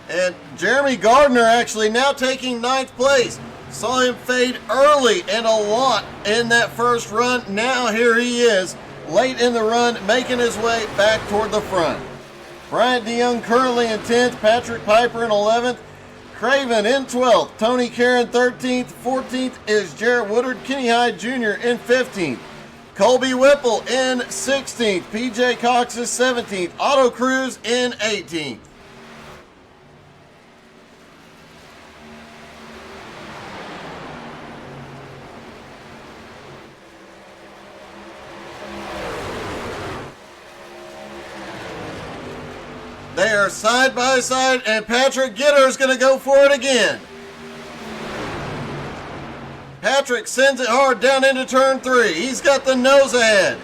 And Jeremy Gardner actually now taking 9th place. Saw him fade early and a lot in that first run. Now here he is, late in the run, making his way back toward the front. Bryant DeYoung currently in 10th, Patrick Piper in 11th, Craven in 12th, Tony Caron 13th, 14th is Jarrett Woodard, Kenny Hyde Jr. in 15th, Colby Whipple in 16th, PJ Cox is 17th, Otto Cruz in 18th. They are side by side, and Patrick Gitter is going to go for it again. Patrick sends it hard down into turn 3. He's got the nose ahead.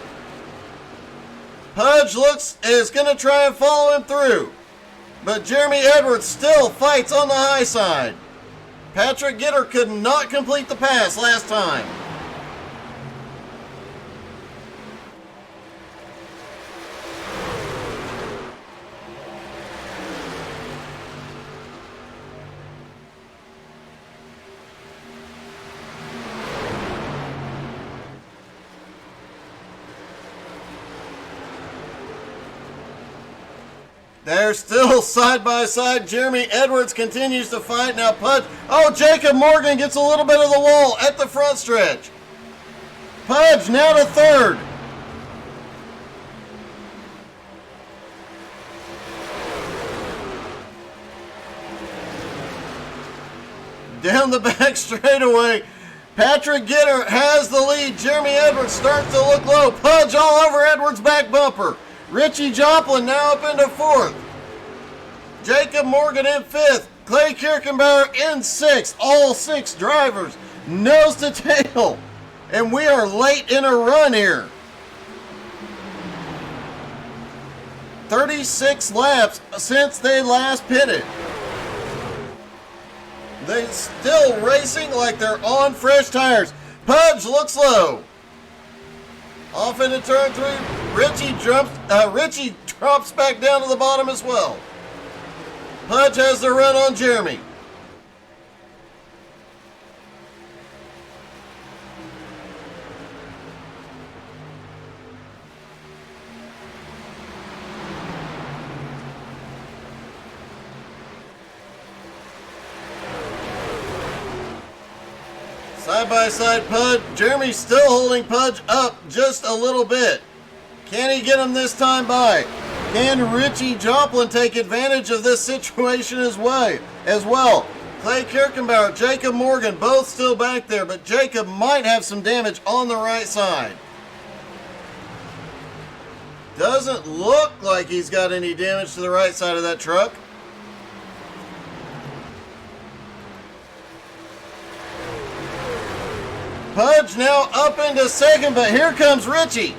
Pudge is going to try and follow him through, but Jeremy Edwards still fights on the high side. Patrick Gitter could not complete the pass last time. They're still side by side. Jeremy Edwards continues to fight. Now Pudge. Oh, Jacob Morgan gets a little bit of the wall at the front stretch. Pudge now to third. Down the back straightaway, Patrick Gitter has the lead. Jeremy Edwards starts to look low. Pudge all over Edwards' back bumper. Richie Joplin now up into fourth. Jacob Morgan in fifth. Clay Kirkenbauer in sixth. All six drivers nose to tail. And we are late in a run here. 36 laps since they last pitted. They still racing like they're on fresh tires. Pudge looks low. Off into turn three. Richie drops back down to the bottom as well. Pudge has the run on Jeremy. Side by side Pudge. Jeremy's still holding Pudge up just a little bit. Can he get him this time by? Can Richie Joplin take advantage of this situation as well? Clay Kirkenbauer, Jacob Morgan, both still back there, but Jacob might have some damage on the right side. Doesn't look like he's got any damage to the right side of that truck. Pudge now up into second, but here comes Richie.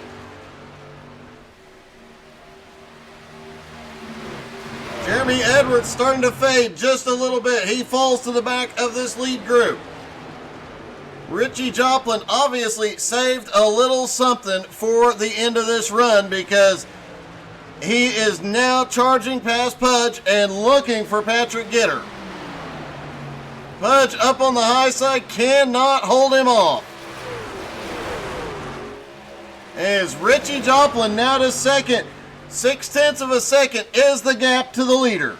Jeremy Edwards starting to fade just a little bit. He falls to the back of this lead group. Richie Joplin obviously saved a little something for the end of this run because he is now charging past Pudge and looking for Patrick Gitter. Pudge up on the high side, cannot hold him off. As Richie Joplin now to second, 0.6 of a second is the gap to the leader.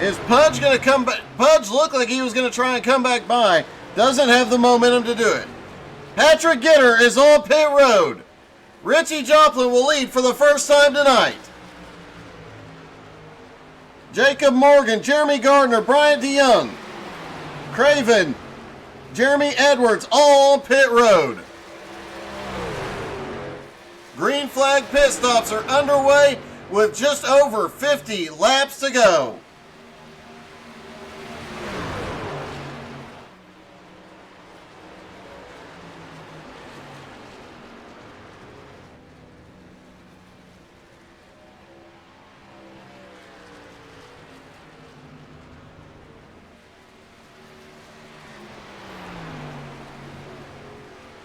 Is Pudge going to come back? Pudge looked like he was going to try and come back by. Doesn't have the momentum to do it. Patrick Gitter is on pit road. Richie Joplin will lead for the first time tonight. Jacob Morgan, Jeremy Gardner, Bryant DeYoung, Craven, Jeremy Edwards, all on pit road. Green flag pit stops are underway with just over 50 laps to go.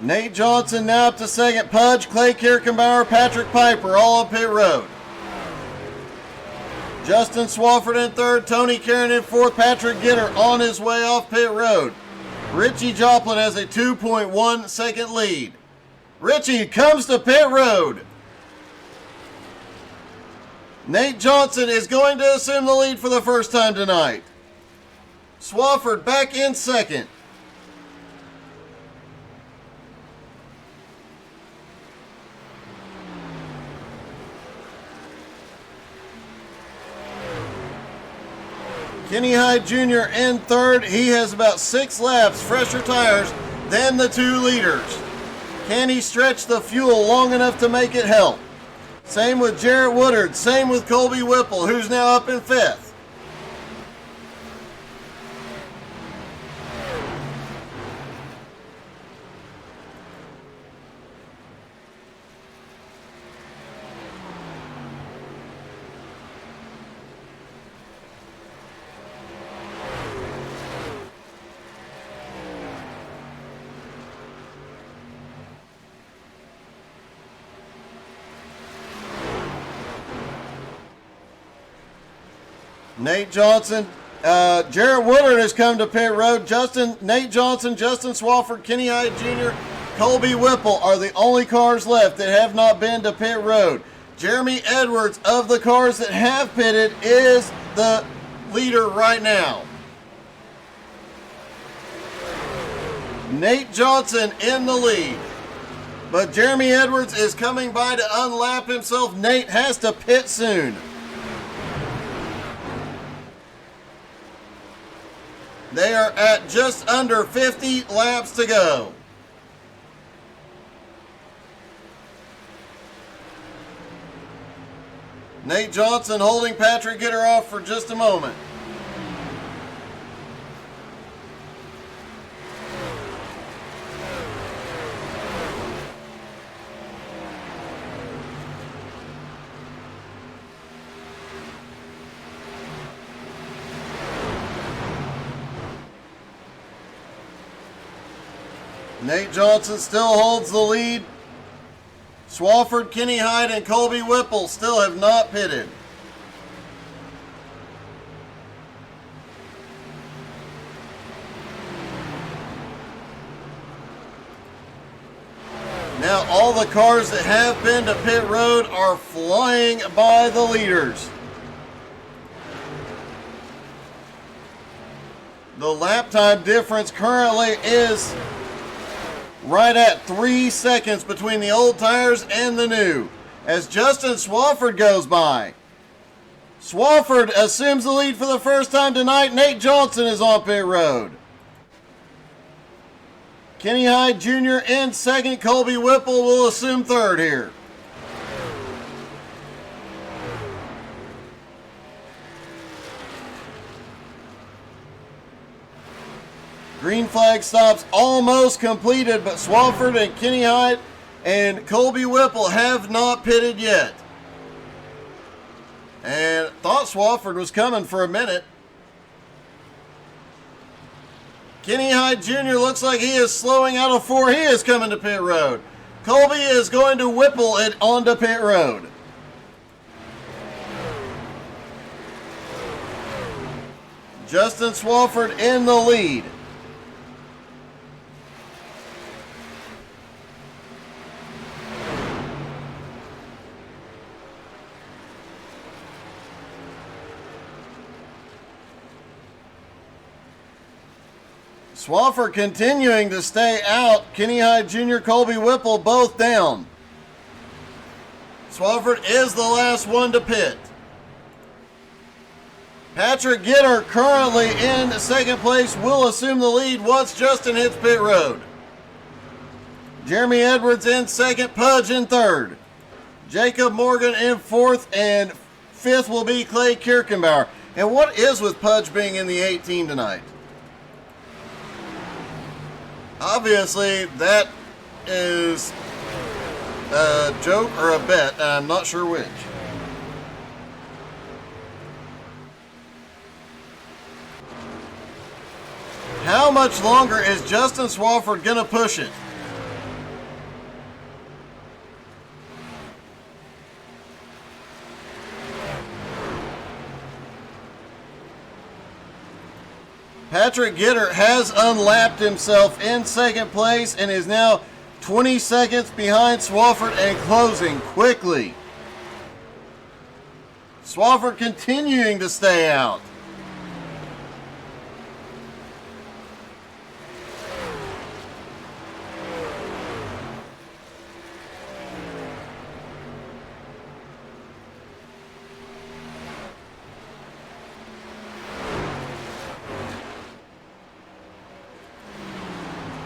Nate Johnson now up to second. Pudge, Clay Kirkenbauer, Patrick Piper, all on pit road. Justin Swafford in third. Tony Caron in fourth. Patrick Gitter on his way off pit road. Richie Joplin has a 2.1 second lead. Richie comes to pit road. Nate Johnson is going to assume the lead for the first time tonight. Swafford back in second. Kenny Hyde Jr. in third. He has about 6 laps, fresher tires than the two leaders. Can he stretch the fuel long enough to make it help? Same with Jarrett Woodard. Same with Colby Whipple, who's now up in fifth. Nate Johnson, Jarrett Woodard has come to pit road. Nate Johnson, Justin Swafford, Kenny Hyde Jr., Colby Whipple are the only cars left that have not been to pit road. Jeremy Edwards, of the cars that have pitted, is the leader right now. Nate Johnson in the lead. But Jeremy Edwards is coming by to unlap himself. Nate has to pit soon. They are at just under 50 laps to go. Nate Johnson holding Patrick Gitter off for just a moment. Nate Johnson still holds the lead. Swafford, Kenny Hyde, and Colby Whipple still have not pitted. Now all the cars that have been to pit road are flying by the leaders. The lap time difference currently is right at 3 seconds between the old tires and the new, as Justin Swafford goes by. Swafford assumes the lead for the first time tonight. Nate Johnson is on pit road. Kenny Hyde Jr. in second. Colby Whipple will assume third here. Green flag stops almost completed, but Swafford and Kenny Hyde and Colby Whipple have not pitted yet. And thought Swafford was coming for a minute. Kenny Hyde Jr. looks like he is slowing out of 4. He is coming to pit road. Colby is going to Whipple it onto pit road. Justin Swafford in the lead. Swafford continuing to stay out. Kenny Hyde Jr., Colby Whipple both down. Swafford is the last one to pit. Patrick Gitter currently in second place will assume the lead once Justin hits pit road. Jeremy Edwards in second, Pudge in third. Jacob Morgan in fourth, and fifth will be Clay Kirkenbauer. And what is with Pudge being in the 18 tonight? Obviously, that is a joke or a bet, and I'm not sure which. How much longer is Justin Swafford going to push it? Patrick Gitter has unlapped himself in second place and is now 20 seconds behind Swafford and closing quickly. Swafford continuing to stay out.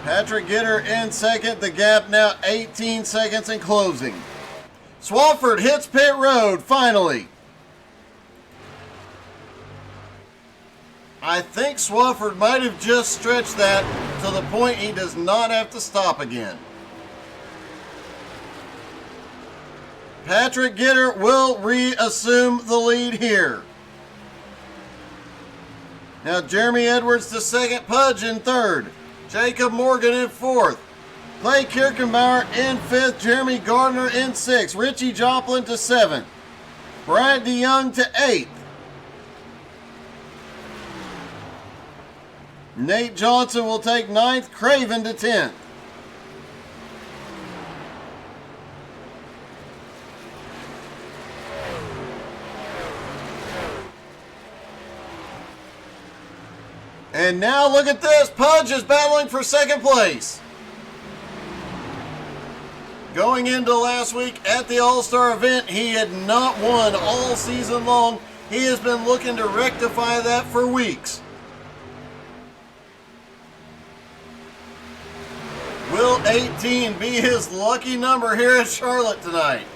Patrick Gitter in second, the gap now 18 seconds and closing. Swafford hits pit road finally. I think Swafford might have just stretched that to the point he does not have to stop again. Patrick Gitter will reassume the lead here. Now Jeremy Edwards to second, Pudge in third. Jacob Morgan in fourth. Clay Kirkenbauer in fifth. Jeremy Gardner in sixth. Richie Joplin to seventh. Brad DeYoung to eighth. Nate Johnson will take ninth. Craven to 10th. And now look at this. Pudge is battling for second place. Going into last week at the All-Star event, he had not won all season long. He has been looking to rectify that for weeks. Will 18 be his lucky number here at Charlotte tonight?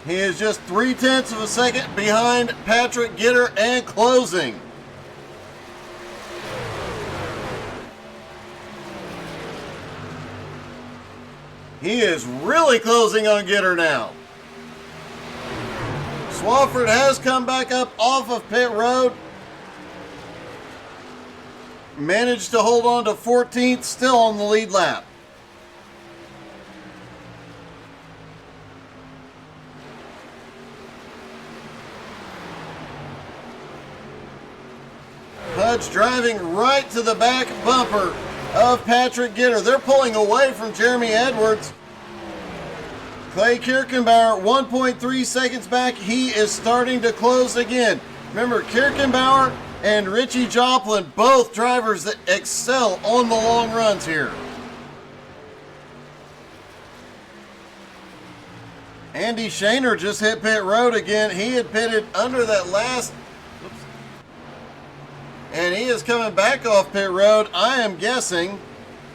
He is just 0.3 of a second behind Patrick Gitter and closing. He is really closing on Gitter now. Swafford has come back up off of pit road. Managed to hold on to 14th, still on the lead lap. Pudge driving right to the back bumper of Patrick Gitter. They're pulling away from Jeremy Edwards. Clay Kirchenbauer 1.3 seconds back. He is starting to close again. Remember, Kirchenbauer and Richie Joplin, both drivers that excel on the long runs here. Andy Shaner just hit pit road again. He had pitted under that last... And he is coming back off pit road. I am guessing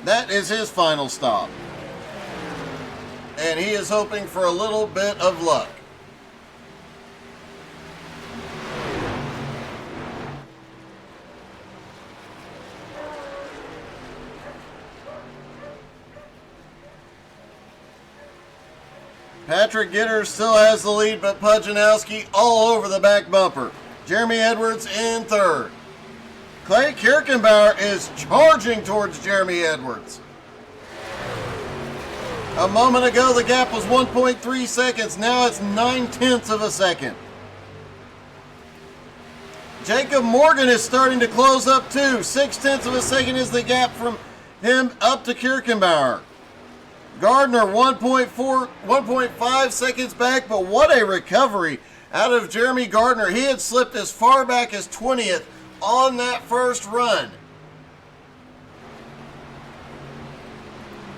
that is his final stop. And he is hoping for a little bit of luck. Patrick Gitter still has the lead, but Pudge and Nowski all over the back bumper. Jeremy Edwards in third. Clay Kirchenbauer is charging towards Jeremy Edwards. A moment ago, the gap was 1.3 seconds. Now it's 0.9 of a second. Jacob Morgan is starting to close up too. 0.6 of a second is the gap from him up to Kirchenbauer. Gardner 1.5 seconds back, but what a recovery out of Jeremy Gardner. He had slipped as far back as 20th on that first run.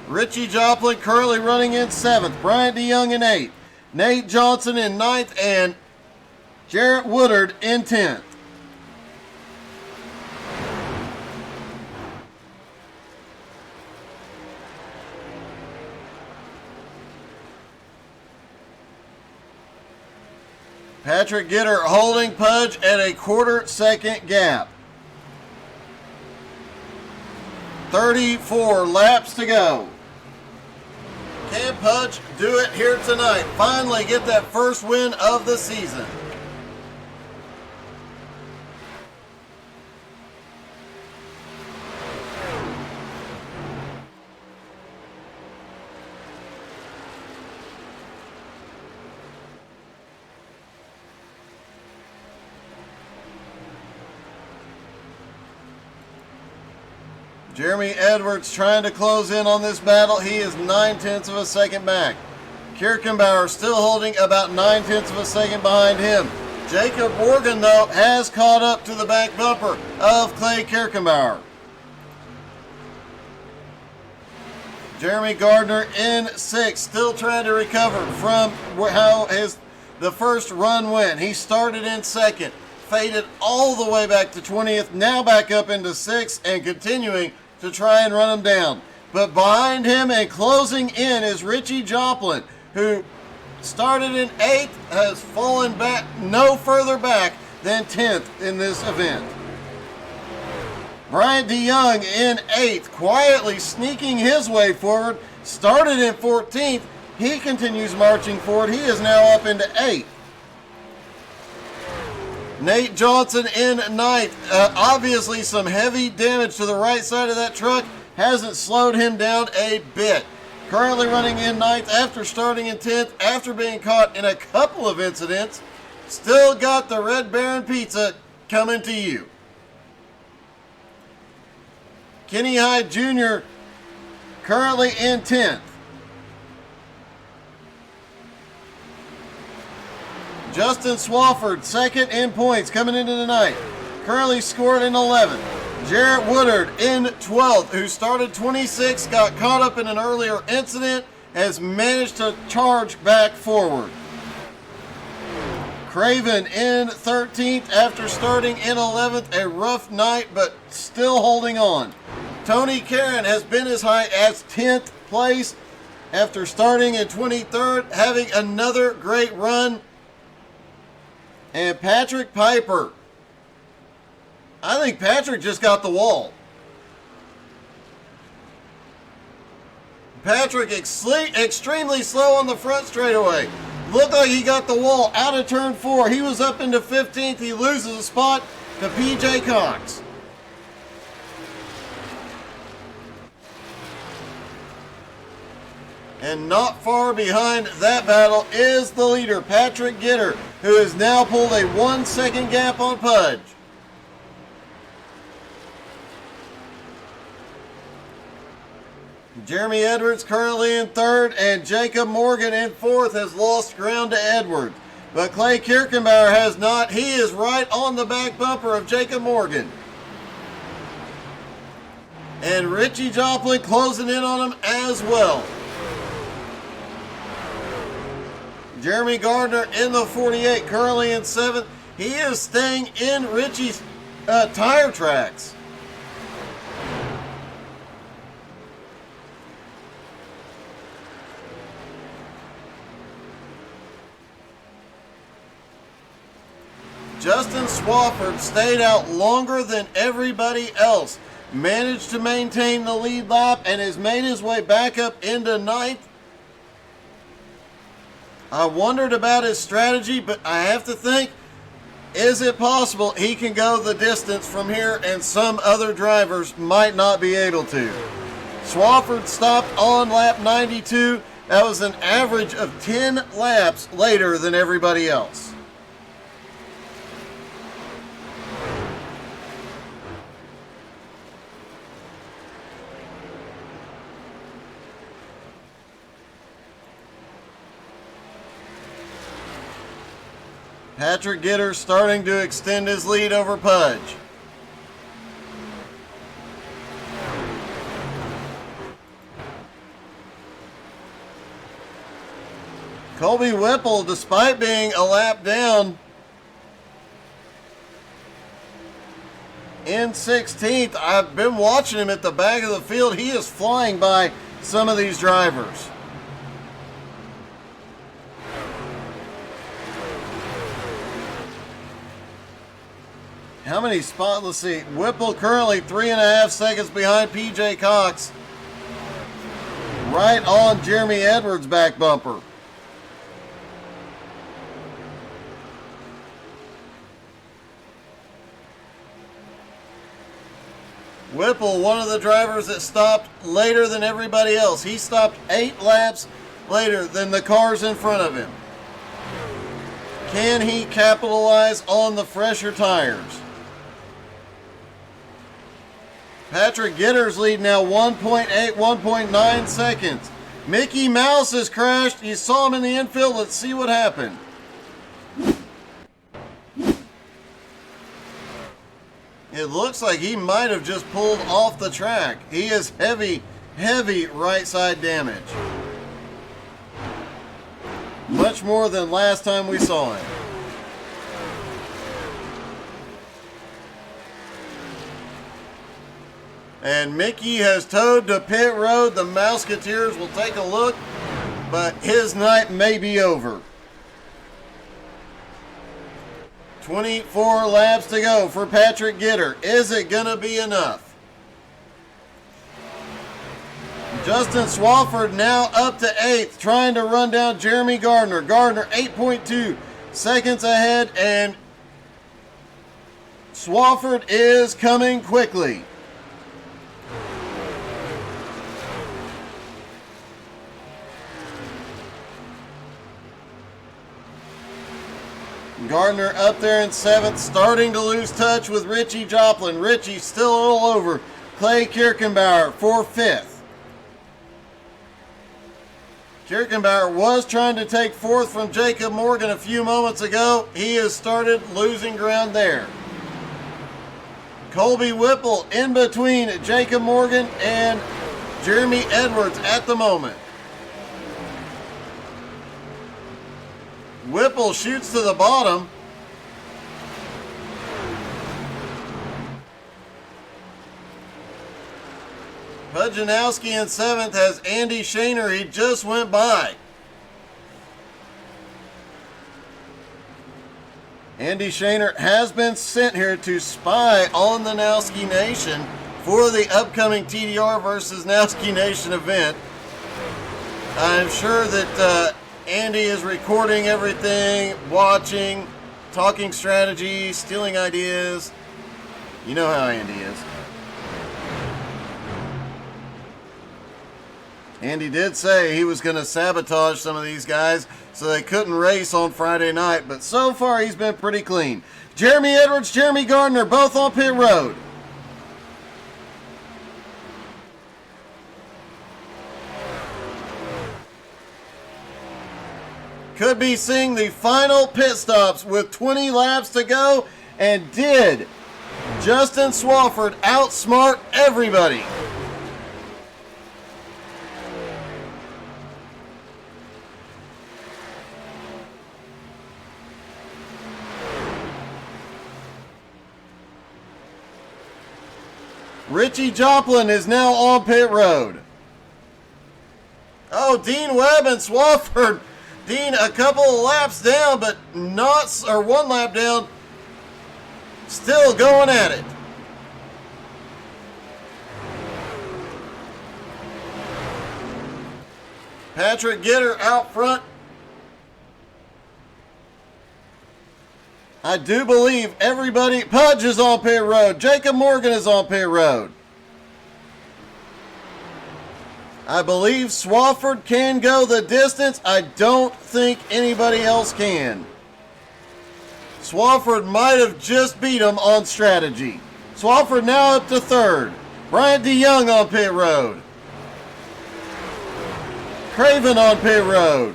Richie Joplin currently running in 7th. Brian DeYoung in 8th. Nate Johnson in 9th. And Jarrett Woodard in 10th. Patrick Gitter holding Pudge at a 1/4 second gap. 34 laps to go. Can Pudge do it here tonight? Finally get that first win of the season. Jeremy Edwards trying to close in on this battle. He is 0.9 of a second back. Kirchenbauer still holding about 0.9 of a second behind him. Jacob Morgan, though, has caught up to the back bumper of Clay Kirchenbauer. Jeremy Gardner in 6th, still trying to recover from how the first run went. He started in 2nd, faded all the way back to 20th, now back up into 6th and continuing to try and run him down. But behind him and closing in is Richie Joplin, who started in 8th, has fallen back no further back than 10th in this event. Brian DeYoung in 8th, quietly sneaking his way forward, started in 14th. He continues marching forward. He is now up into 8th. Nate Johnson in 9th. Obviously some heavy damage to the right side of that truck. Hasn't slowed him down a bit. Currently running in 9th after starting in 10th, after being caught in a couple of incidents. Still got the Red Baron Pizza coming to you. Kenny Hyde Jr. currently in 10th. Justin Swafford, second in points coming into the night, currently scored in 11th. Jarrett Woodard in 12th, who started 26th, got caught up in an earlier incident, has managed to charge back forward. Craven in 13th after starting in 11th, a rough night, but still holding on. Tony Caron has been as high as 10th place after starting in 23rd, having another great run. And Patrick Piper, I think Patrick just got the wall. Patrick extremely slow on the front straightaway. Looked like he got the wall out of turn 4. He was up into 15th. He loses a spot to PJ Cox. And not far behind that battle is the leader, Patrick Gitter, who has now pulled a 1 second gap on Pudge. Jeremy Edwards currently in 3rd, and Jacob Morgan in 4th has lost ground to Edwards. But Clay Kirkenbauer has not. He is right on the back bumper of Jacob Morgan. And Richie Joplin closing in on him as well. Jeremy Gardner in the 48, currently in 7th. He is staying in Richie's tire tracks. Justin Swafford stayed out longer than everybody else, managed to maintain the lead lap, and has made his way back up into 9th. I wondered about his strategy, but I have to think, is it possible he can go the distance from here and some other drivers might not be able to? Swafford stopped on lap 92. That was an average of 10 laps later than everybody else. Patrick Gitter starting to extend his lead over Pudge. Colby Whipple, despite being a lap down, in 16th. I've been watching him at the back of the field. He is flying by some of these drivers. How many spots? Let's see. Whipple currently 3.5 seconds behind PJ Cox. Right on Jeremy Edwards' back bumper. Whipple, one of the drivers that stopped later than everybody else. He stopped 8 laps later than the cars in front of him. Can he capitalize on the fresher tires? Patrick Gitter's lead now 1.8, 1.9 seconds. Mickey Mouse has crashed. You saw him in the infield. Let's see what happened. It looks like he might have just pulled off the track. He is heavy, heavy right side damage. Much more than last time we saw him. And Mickey has towed to pit road. The Mouseketeers will take a look, but his night may be over. 24 laps to go for Patrick Gitter. Is it going to be enough? Justin Swafford now up to 8th, trying to run down Jeremy Gardner. Gardner 8.2 seconds ahead, and Swafford is coming quickly. Gardner up there in 7th, starting to lose touch with Richie Joplin. Richie still a little over Clay Kirkenbauer for 5th. Kirkenbauer was trying to take fourth from Jacob Morgan a few moments ago. He has started losing ground there. Colby Whipple in between Jacob Morgan and Jeremy Edwards at the moment. Whipple shoots to the bottom. Nowski in 7th has Andy Shaner. He just went by. Andy Shaner has been sent here to spy on the Nowski Nation for the upcoming TDR versus Nowski Nation event. I'm sure that Andy is recording everything, watching, talking strategy, stealing ideas. You know how Andy is. Andy did say he was going to sabotage some of these guys so they couldn't race on Friday night, but so far he's been pretty clean. Jeremy Edwards, Jeremy Gardner, both on pit road. Could be seeing the final pit stops with 20 laps to go, and did Justin Swafford outsmart everybody? Richie Joplin is now on pit road. Oh, Dean Webb and Swafford. Dean a couple of laps down, but not, or one lap down, still going at it. Patrick Gitter out front. I do believe everybody, Pudge is on pit road. Jacob Morgan is on pit road. I believe Swafford can go the distance. I don't think anybody else can. Swafford might have just beat him on strategy. Swafford now up to 3rd. Bryant DeYoung on pit road. Craven on pit road.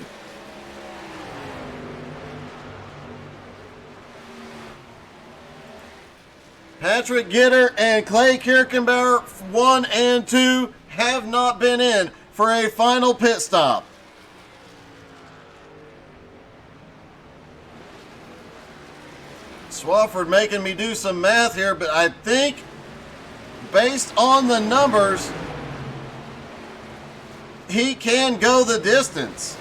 Patrick Gitter and Clay Kirkenbauer, 1 and 2, have not been in for a final pit stop. Swafford making me do some math here, but I think based on the numbers, he can go the distance.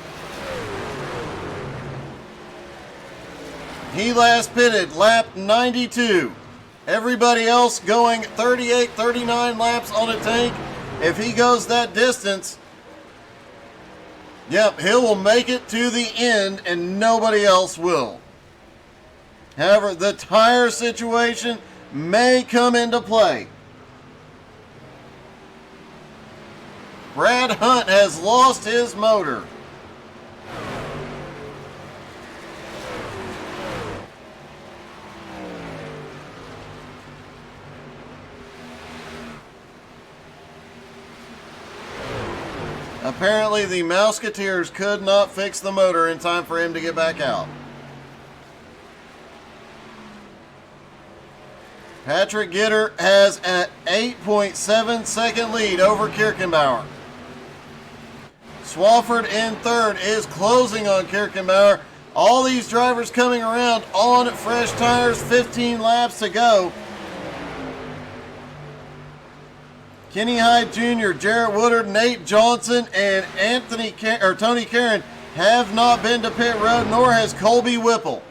He last pitted lap 92. Everybody else going 38, 39 laps on a tank. If he goes that distance, yep, he will make it to the end and nobody else will. However, the tire situation may come into play. Brad Hunt has lost his motor. Apparently, the Mouseketeers could not fix the motor in time for him to get back out. Patrick Gitter has an 8.7 second lead over Kirkenbauer. Swafford in 3rd is closing on Kirkenbauer. All these drivers coming around on fresh tires, 15 laps to go. Kenny Hyde Jr., Jarrett Woodard, Nate Johnson, and Tony Caron have not been to pit road, nor has Colby Whipple.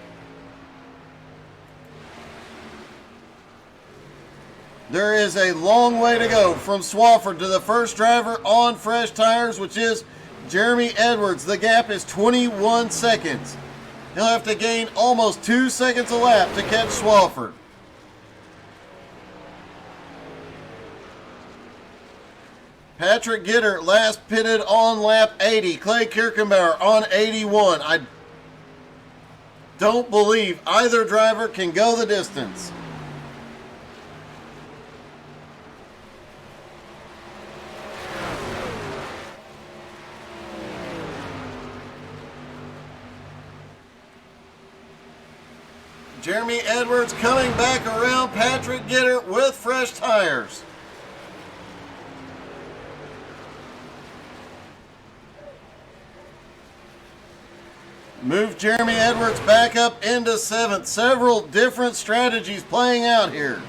There is a long way to go from Swafford to the first driver on fresh tires, which is Jeremy Edwards. The gap is 21 seconds. He'll have to gain almost 2 seconds a lap to catch Swafford. Patrick Gitter last pitted on lap 80. Clay Kirkenbauer on 81. I don't believe either driver can go the distance. Jeremy Edwards coming back around Patrick Gitter with fresh tires. Move Jeremy Edwards back up into 7th. Several different strategies playing out here.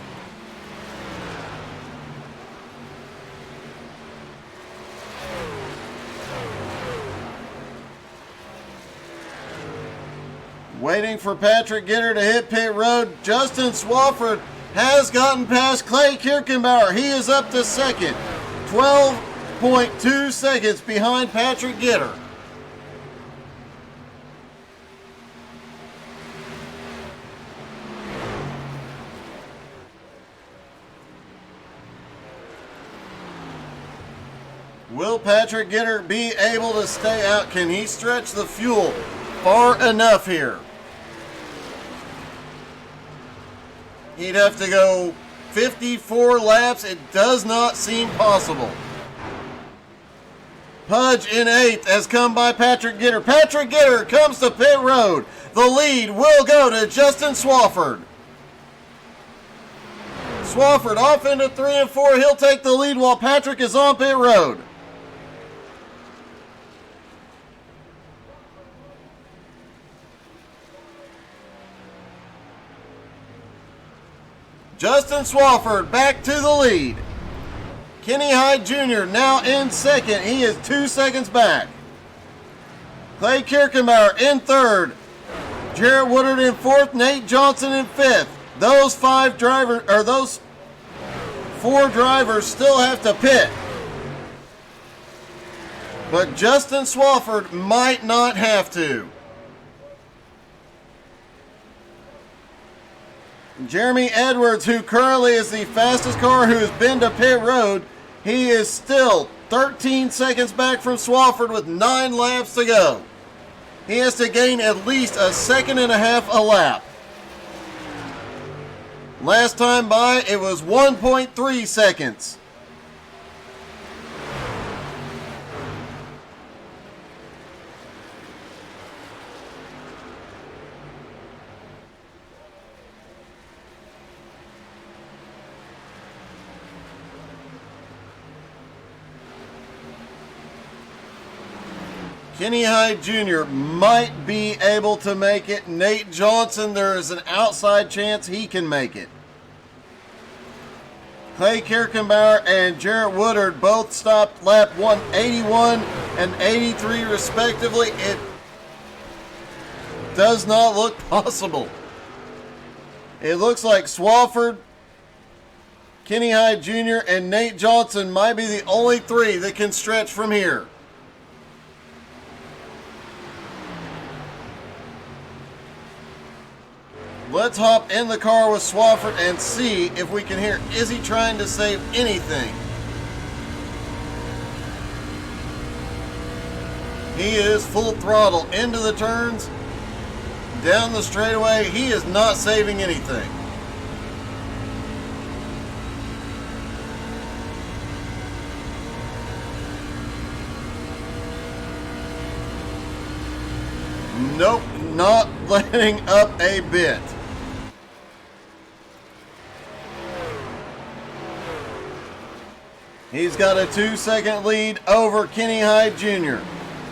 Waiting for Patrick Gitter to hit pit road. Justin Swafford has gotten past Clay Kirchenbauer. He is up to 2nd. 12.2 seconds behind Patrick Gitter. Will Patrick Gitter be able to stay out? Can he stretch the fuel far enough here? He'd have to go 54 laps. It does not seem possible. Pudge in 8th has come by Patrick Gitter. Patrick Gitter comes to pit road. The lead will go to Justin Swafford. Swafford off into 3 and 4. He'll take the lead while Patrick is on pit road. Justin Swafford back to the lead. Kenny Hyde Jr. now in 2nd. He is 2 seconds back. Clay Kirchenbauer in 3rd. Jarrett Woodard in 4th. Nate Johnson in 5th. Those 4 drivers still have to pit. But Justin Swafford might not have to. Jeremy Edwards, who currently is the fastest car who has been to pit road, he is still 13 seconds back from Swafford with 9 laps to go. He has to gain at least a 2.5 seconds a lap. Last time by, it was 1.3 seconds. Kenny Hyde Jr. might be able to make it. Nate Johnson, there is an outside chance he can make it. Clay Kirchenbauer and Jarrett Woodard both stopped lap 181 and 83 respectively. It does not look possible. It looks like Swafford, Kenny Hyde Jr., and Nate Johnson might be the only 3 that can stretch from here. Let's hop in the car with Swafford and see if we can hear. Is he trying to save anything? He is full throttle into the turns, down the straightaway. He is not saving anything. Nope, not letting up a bit. He's got a 2-second lead over Kenny Hyde Jr.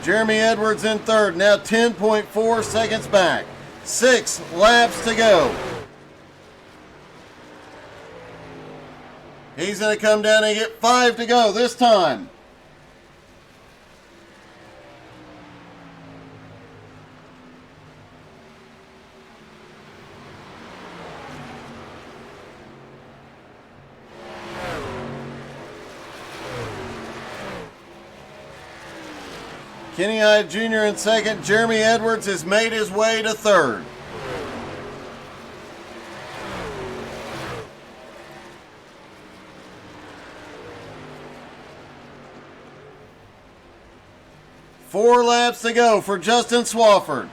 Jeremy Edwards in 3rd, now 10.4 seconds back. 6 laps to go. He's going to come down and get 5 to go this time. Kenny Hyde Jr. in 2nd. Jeremy Edwards has made his way to 3rd. Four laps to go for Justin Swafford.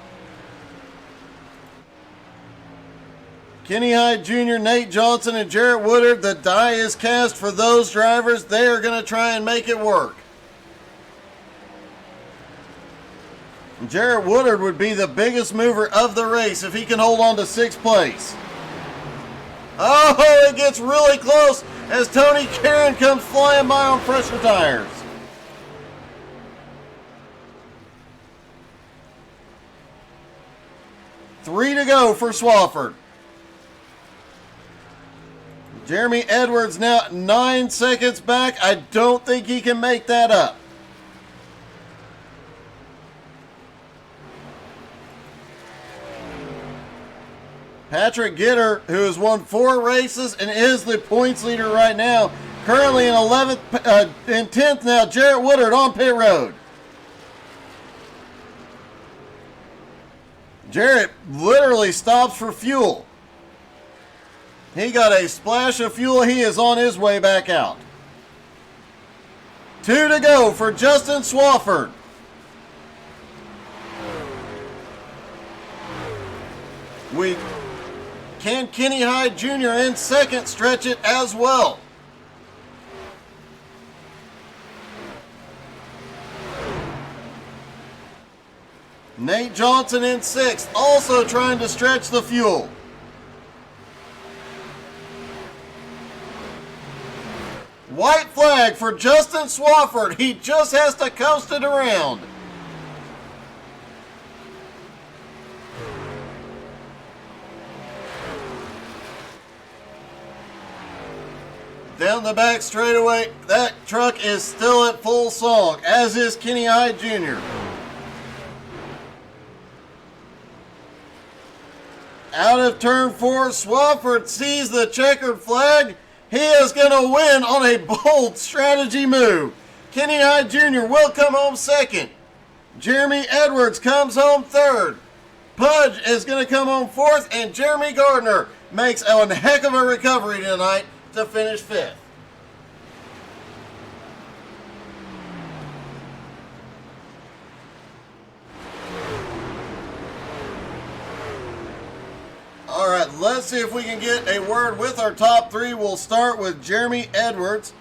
Kenny Hyde Jr., Nate Johnson, and Jarrett Woodard, the die is cast for those drivers. They are going to try and make it work. Jarrett Woodard would be the biggest mover of the race if he can hold on to 6th place. Oh, it gets really close as Tony Karen comes flying by on fresher tires. Three to go for Swafford. Jeremy Edwards now 9 seconds back. I don't think he can make that up. Patrick Gitter, who has won 4 races and is the points leader right now, currently in 11th and 10th now. Jarrett Woodard on pit road. Jarrett literally stops for fuel. He got a splash of fuel. He is on his way back out. 2 to go for Justin Swafford. Can Kenny Hyde Jr. in 2nd stretch it as well? Nate Johnson in 6th, also trying to stretch the fuel. White flag for Justin Swafford. He just has to coast it around. Down the back straightaway, that truck is still at full song, as is Kenny Hyde Jr. Out of turn 4, Swafford sees the checkered flag. He is going to win on a bold strategy move. Kenny Hyde Jr. will come home 2nd. Jeremy Edwards comes home 3rd. Pudge is going to come home 4th, and Jeremy Gardner makes a heck of a recovery tonight to finish 5th. All right, let's see if we can get a word with our top 3. We'll start with Jeremy Edwards.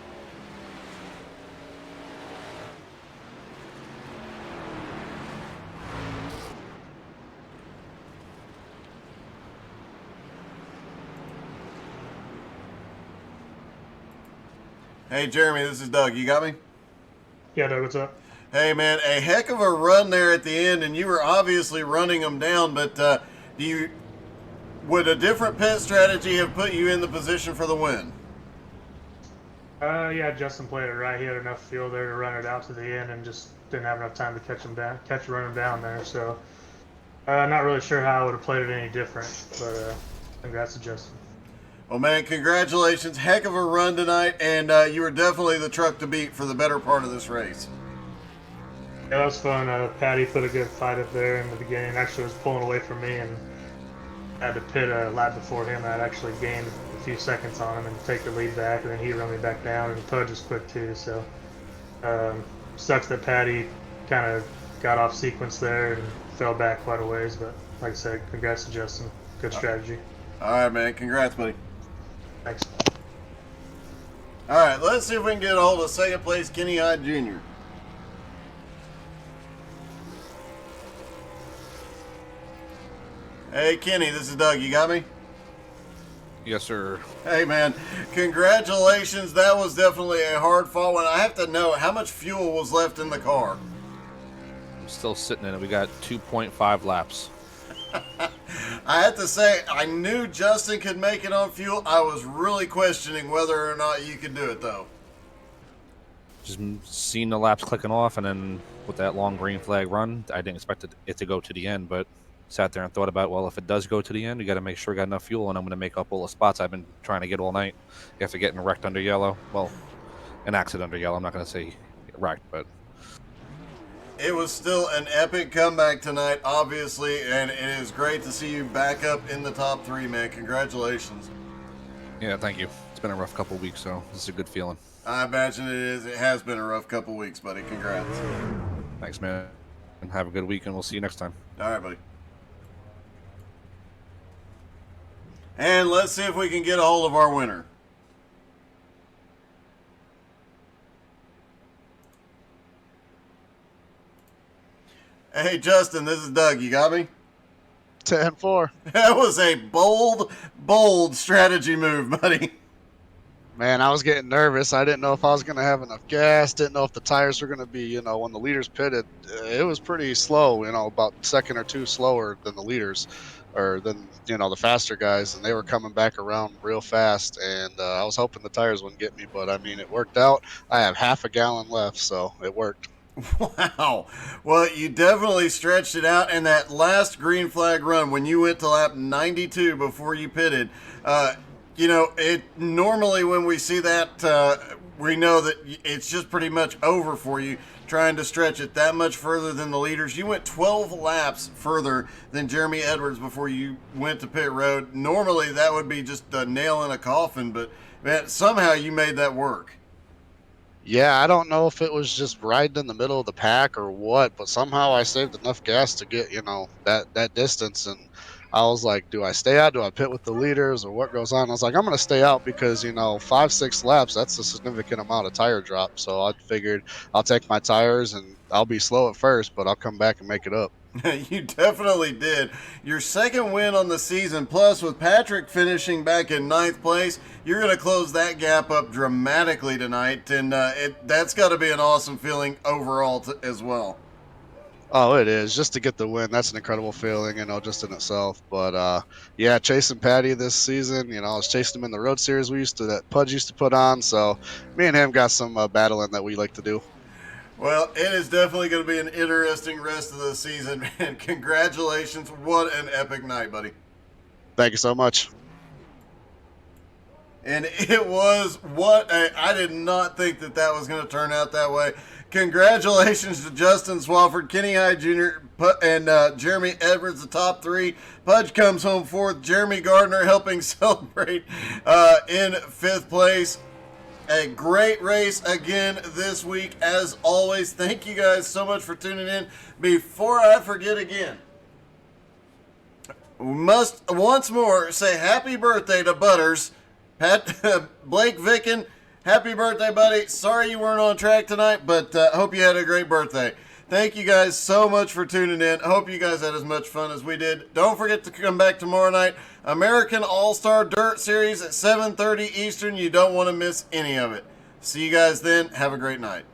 Hey, Jeremy, this is Doug. You got me? Yeah, Doug, what's up? Hey, man, a heck of a run there at the end, and you were obviously running them down, but would a different pit strategy have put you in the position for the win? Yeah, Justin played it right. He had enough fuel there to run it out to the end and just didn't have enough time to run him down there. So, not really sure how I would have played it any different, but congrats to Justin. Well, man, congratulations. Heck of a run tonight, and you were definitely the truck to beat for the better part of this race. Yeah, that was fun. Patty put a good fight up there in the beginning. Actually was pulling away from me, and I had to pit a lap before him. I'd actually gained a few seconds on him and take the lead back, and then he run me back down, and Pudge was quick too. So, sucks that Patty kind of got off sequence there and fell back quite a ways, but like I said, congrats to Justin. Good strategy. All right, man. Congrats, buddy. Thanks. All right, let's see if we can get a hold of 2nd place Kenny Hyde Jr. Hey, Kenny, this is Doug. You got me? Yes, sir. Hey, man, congratulations. That was definitely a hard-fought one. I have to know, how much fuel was left in the car? I'm still sitting in it. We got 2.5 laps. I have to say, I knew Justin could make it on fuel. I was really questioning whether or not you could do it, though. Just seeing the laps clicking off, and then with that long green flag run, I didn't expect it to go to the end, but sat there and thought about, well, if it does go to the end, we got to make sure we got enough fuel, and I'm going to make up all the spots I've been trying to get all night after getting wrecked under yellow. Well, an accident under yellow. I'm not going to say wrecked, but It was still an epic comeback tonight, obviously, and it is great to see you back up in the top 3, man. Congratulations. yeah, thank you. It's been a rough couple of weeks, so this is a good feeling. I imagine it is. It has been a rough couple weeks, buddy. Congrats. Thanks, man, and have a good week, and we'll see you next time. All right, buddy. And let's see if we can get a hold of our winner. Hey, Justin, this is Doug. You got me? 10-4. That was a bold strategy move, buddy. Man, I was getting nervous. I didn't know if I was going to have enough gas. Didn't know if the tires were going to be, when the leaders pitted, it was pretty slow, about second or two slower than the leaders or than, the faster guys. And they were coming back around real fast. And I was hoping the tires wouldn't get me. But, I mean, it worked out. I have half a gallon left, so it worked. Wow. Well, you definitely stretched it out. And that last green flag run, when you went to lap 92 before you pitted, it normally when we see that, we know that it's just pretty much over for you trying to stretch it that much further than the leaders. You went 12 laps further than Jeremy Edwards before you went to pit road. Normally that would be just a nail in a coffin, but man, somehow you made that work. Yeah, I don't know if it was just riding in the middle of the pack or what, but somehow I saved enough gas to get, that distance. And I was like, do I stay out? Do I pit with the leaders or what goes on? I was like, I'm going to stay out because, 5-6 laps, that's a significant amount of tire drop. So I figured I'll take my tires and I'll be slow at first, but I'll come back and make it up. You definitely did. Your second win on the season, plus with Patrick finishing back in 9th place, you're going to close that gap up dramatically tonight, and that's got to be an awesome feeling overall as well. Oh, it is. Just to get the win, that's an incredible feeling, just in itself. But yeah, chasing Patty this season, I was chasing him in the road series that Pudge used to put on. So me and him got some battling that we like to do. Well, it is definitely going to be an interesting rest of the season, and congratulations. What an epic night, buddy. Thank you so much. And it was I did not think that was going to turn out that way. Congratulations to Justin Swafford, Kenny Hyde Jr., and Jeremy Edwards, the top three. Pudge comes home fourth. Jeremy Gardner helping celebrate in 5th place. A great race again this week, as always. Thank you guys so much for tuning in. Before I forget again, we must once more say happy birthday to Butters. Blake Vicken, happy birthday, buddy. Sorry you weren't on track tonight, but hope you had a great birthday. Thank you guys so much for tuning in. Hope you guys had as much fun as we did. Don't forget to come back tomorrow night. American All-Star Dirt Series at 7:30 Eastern. You don't want to miss any of it. See you guys then. Have a great night.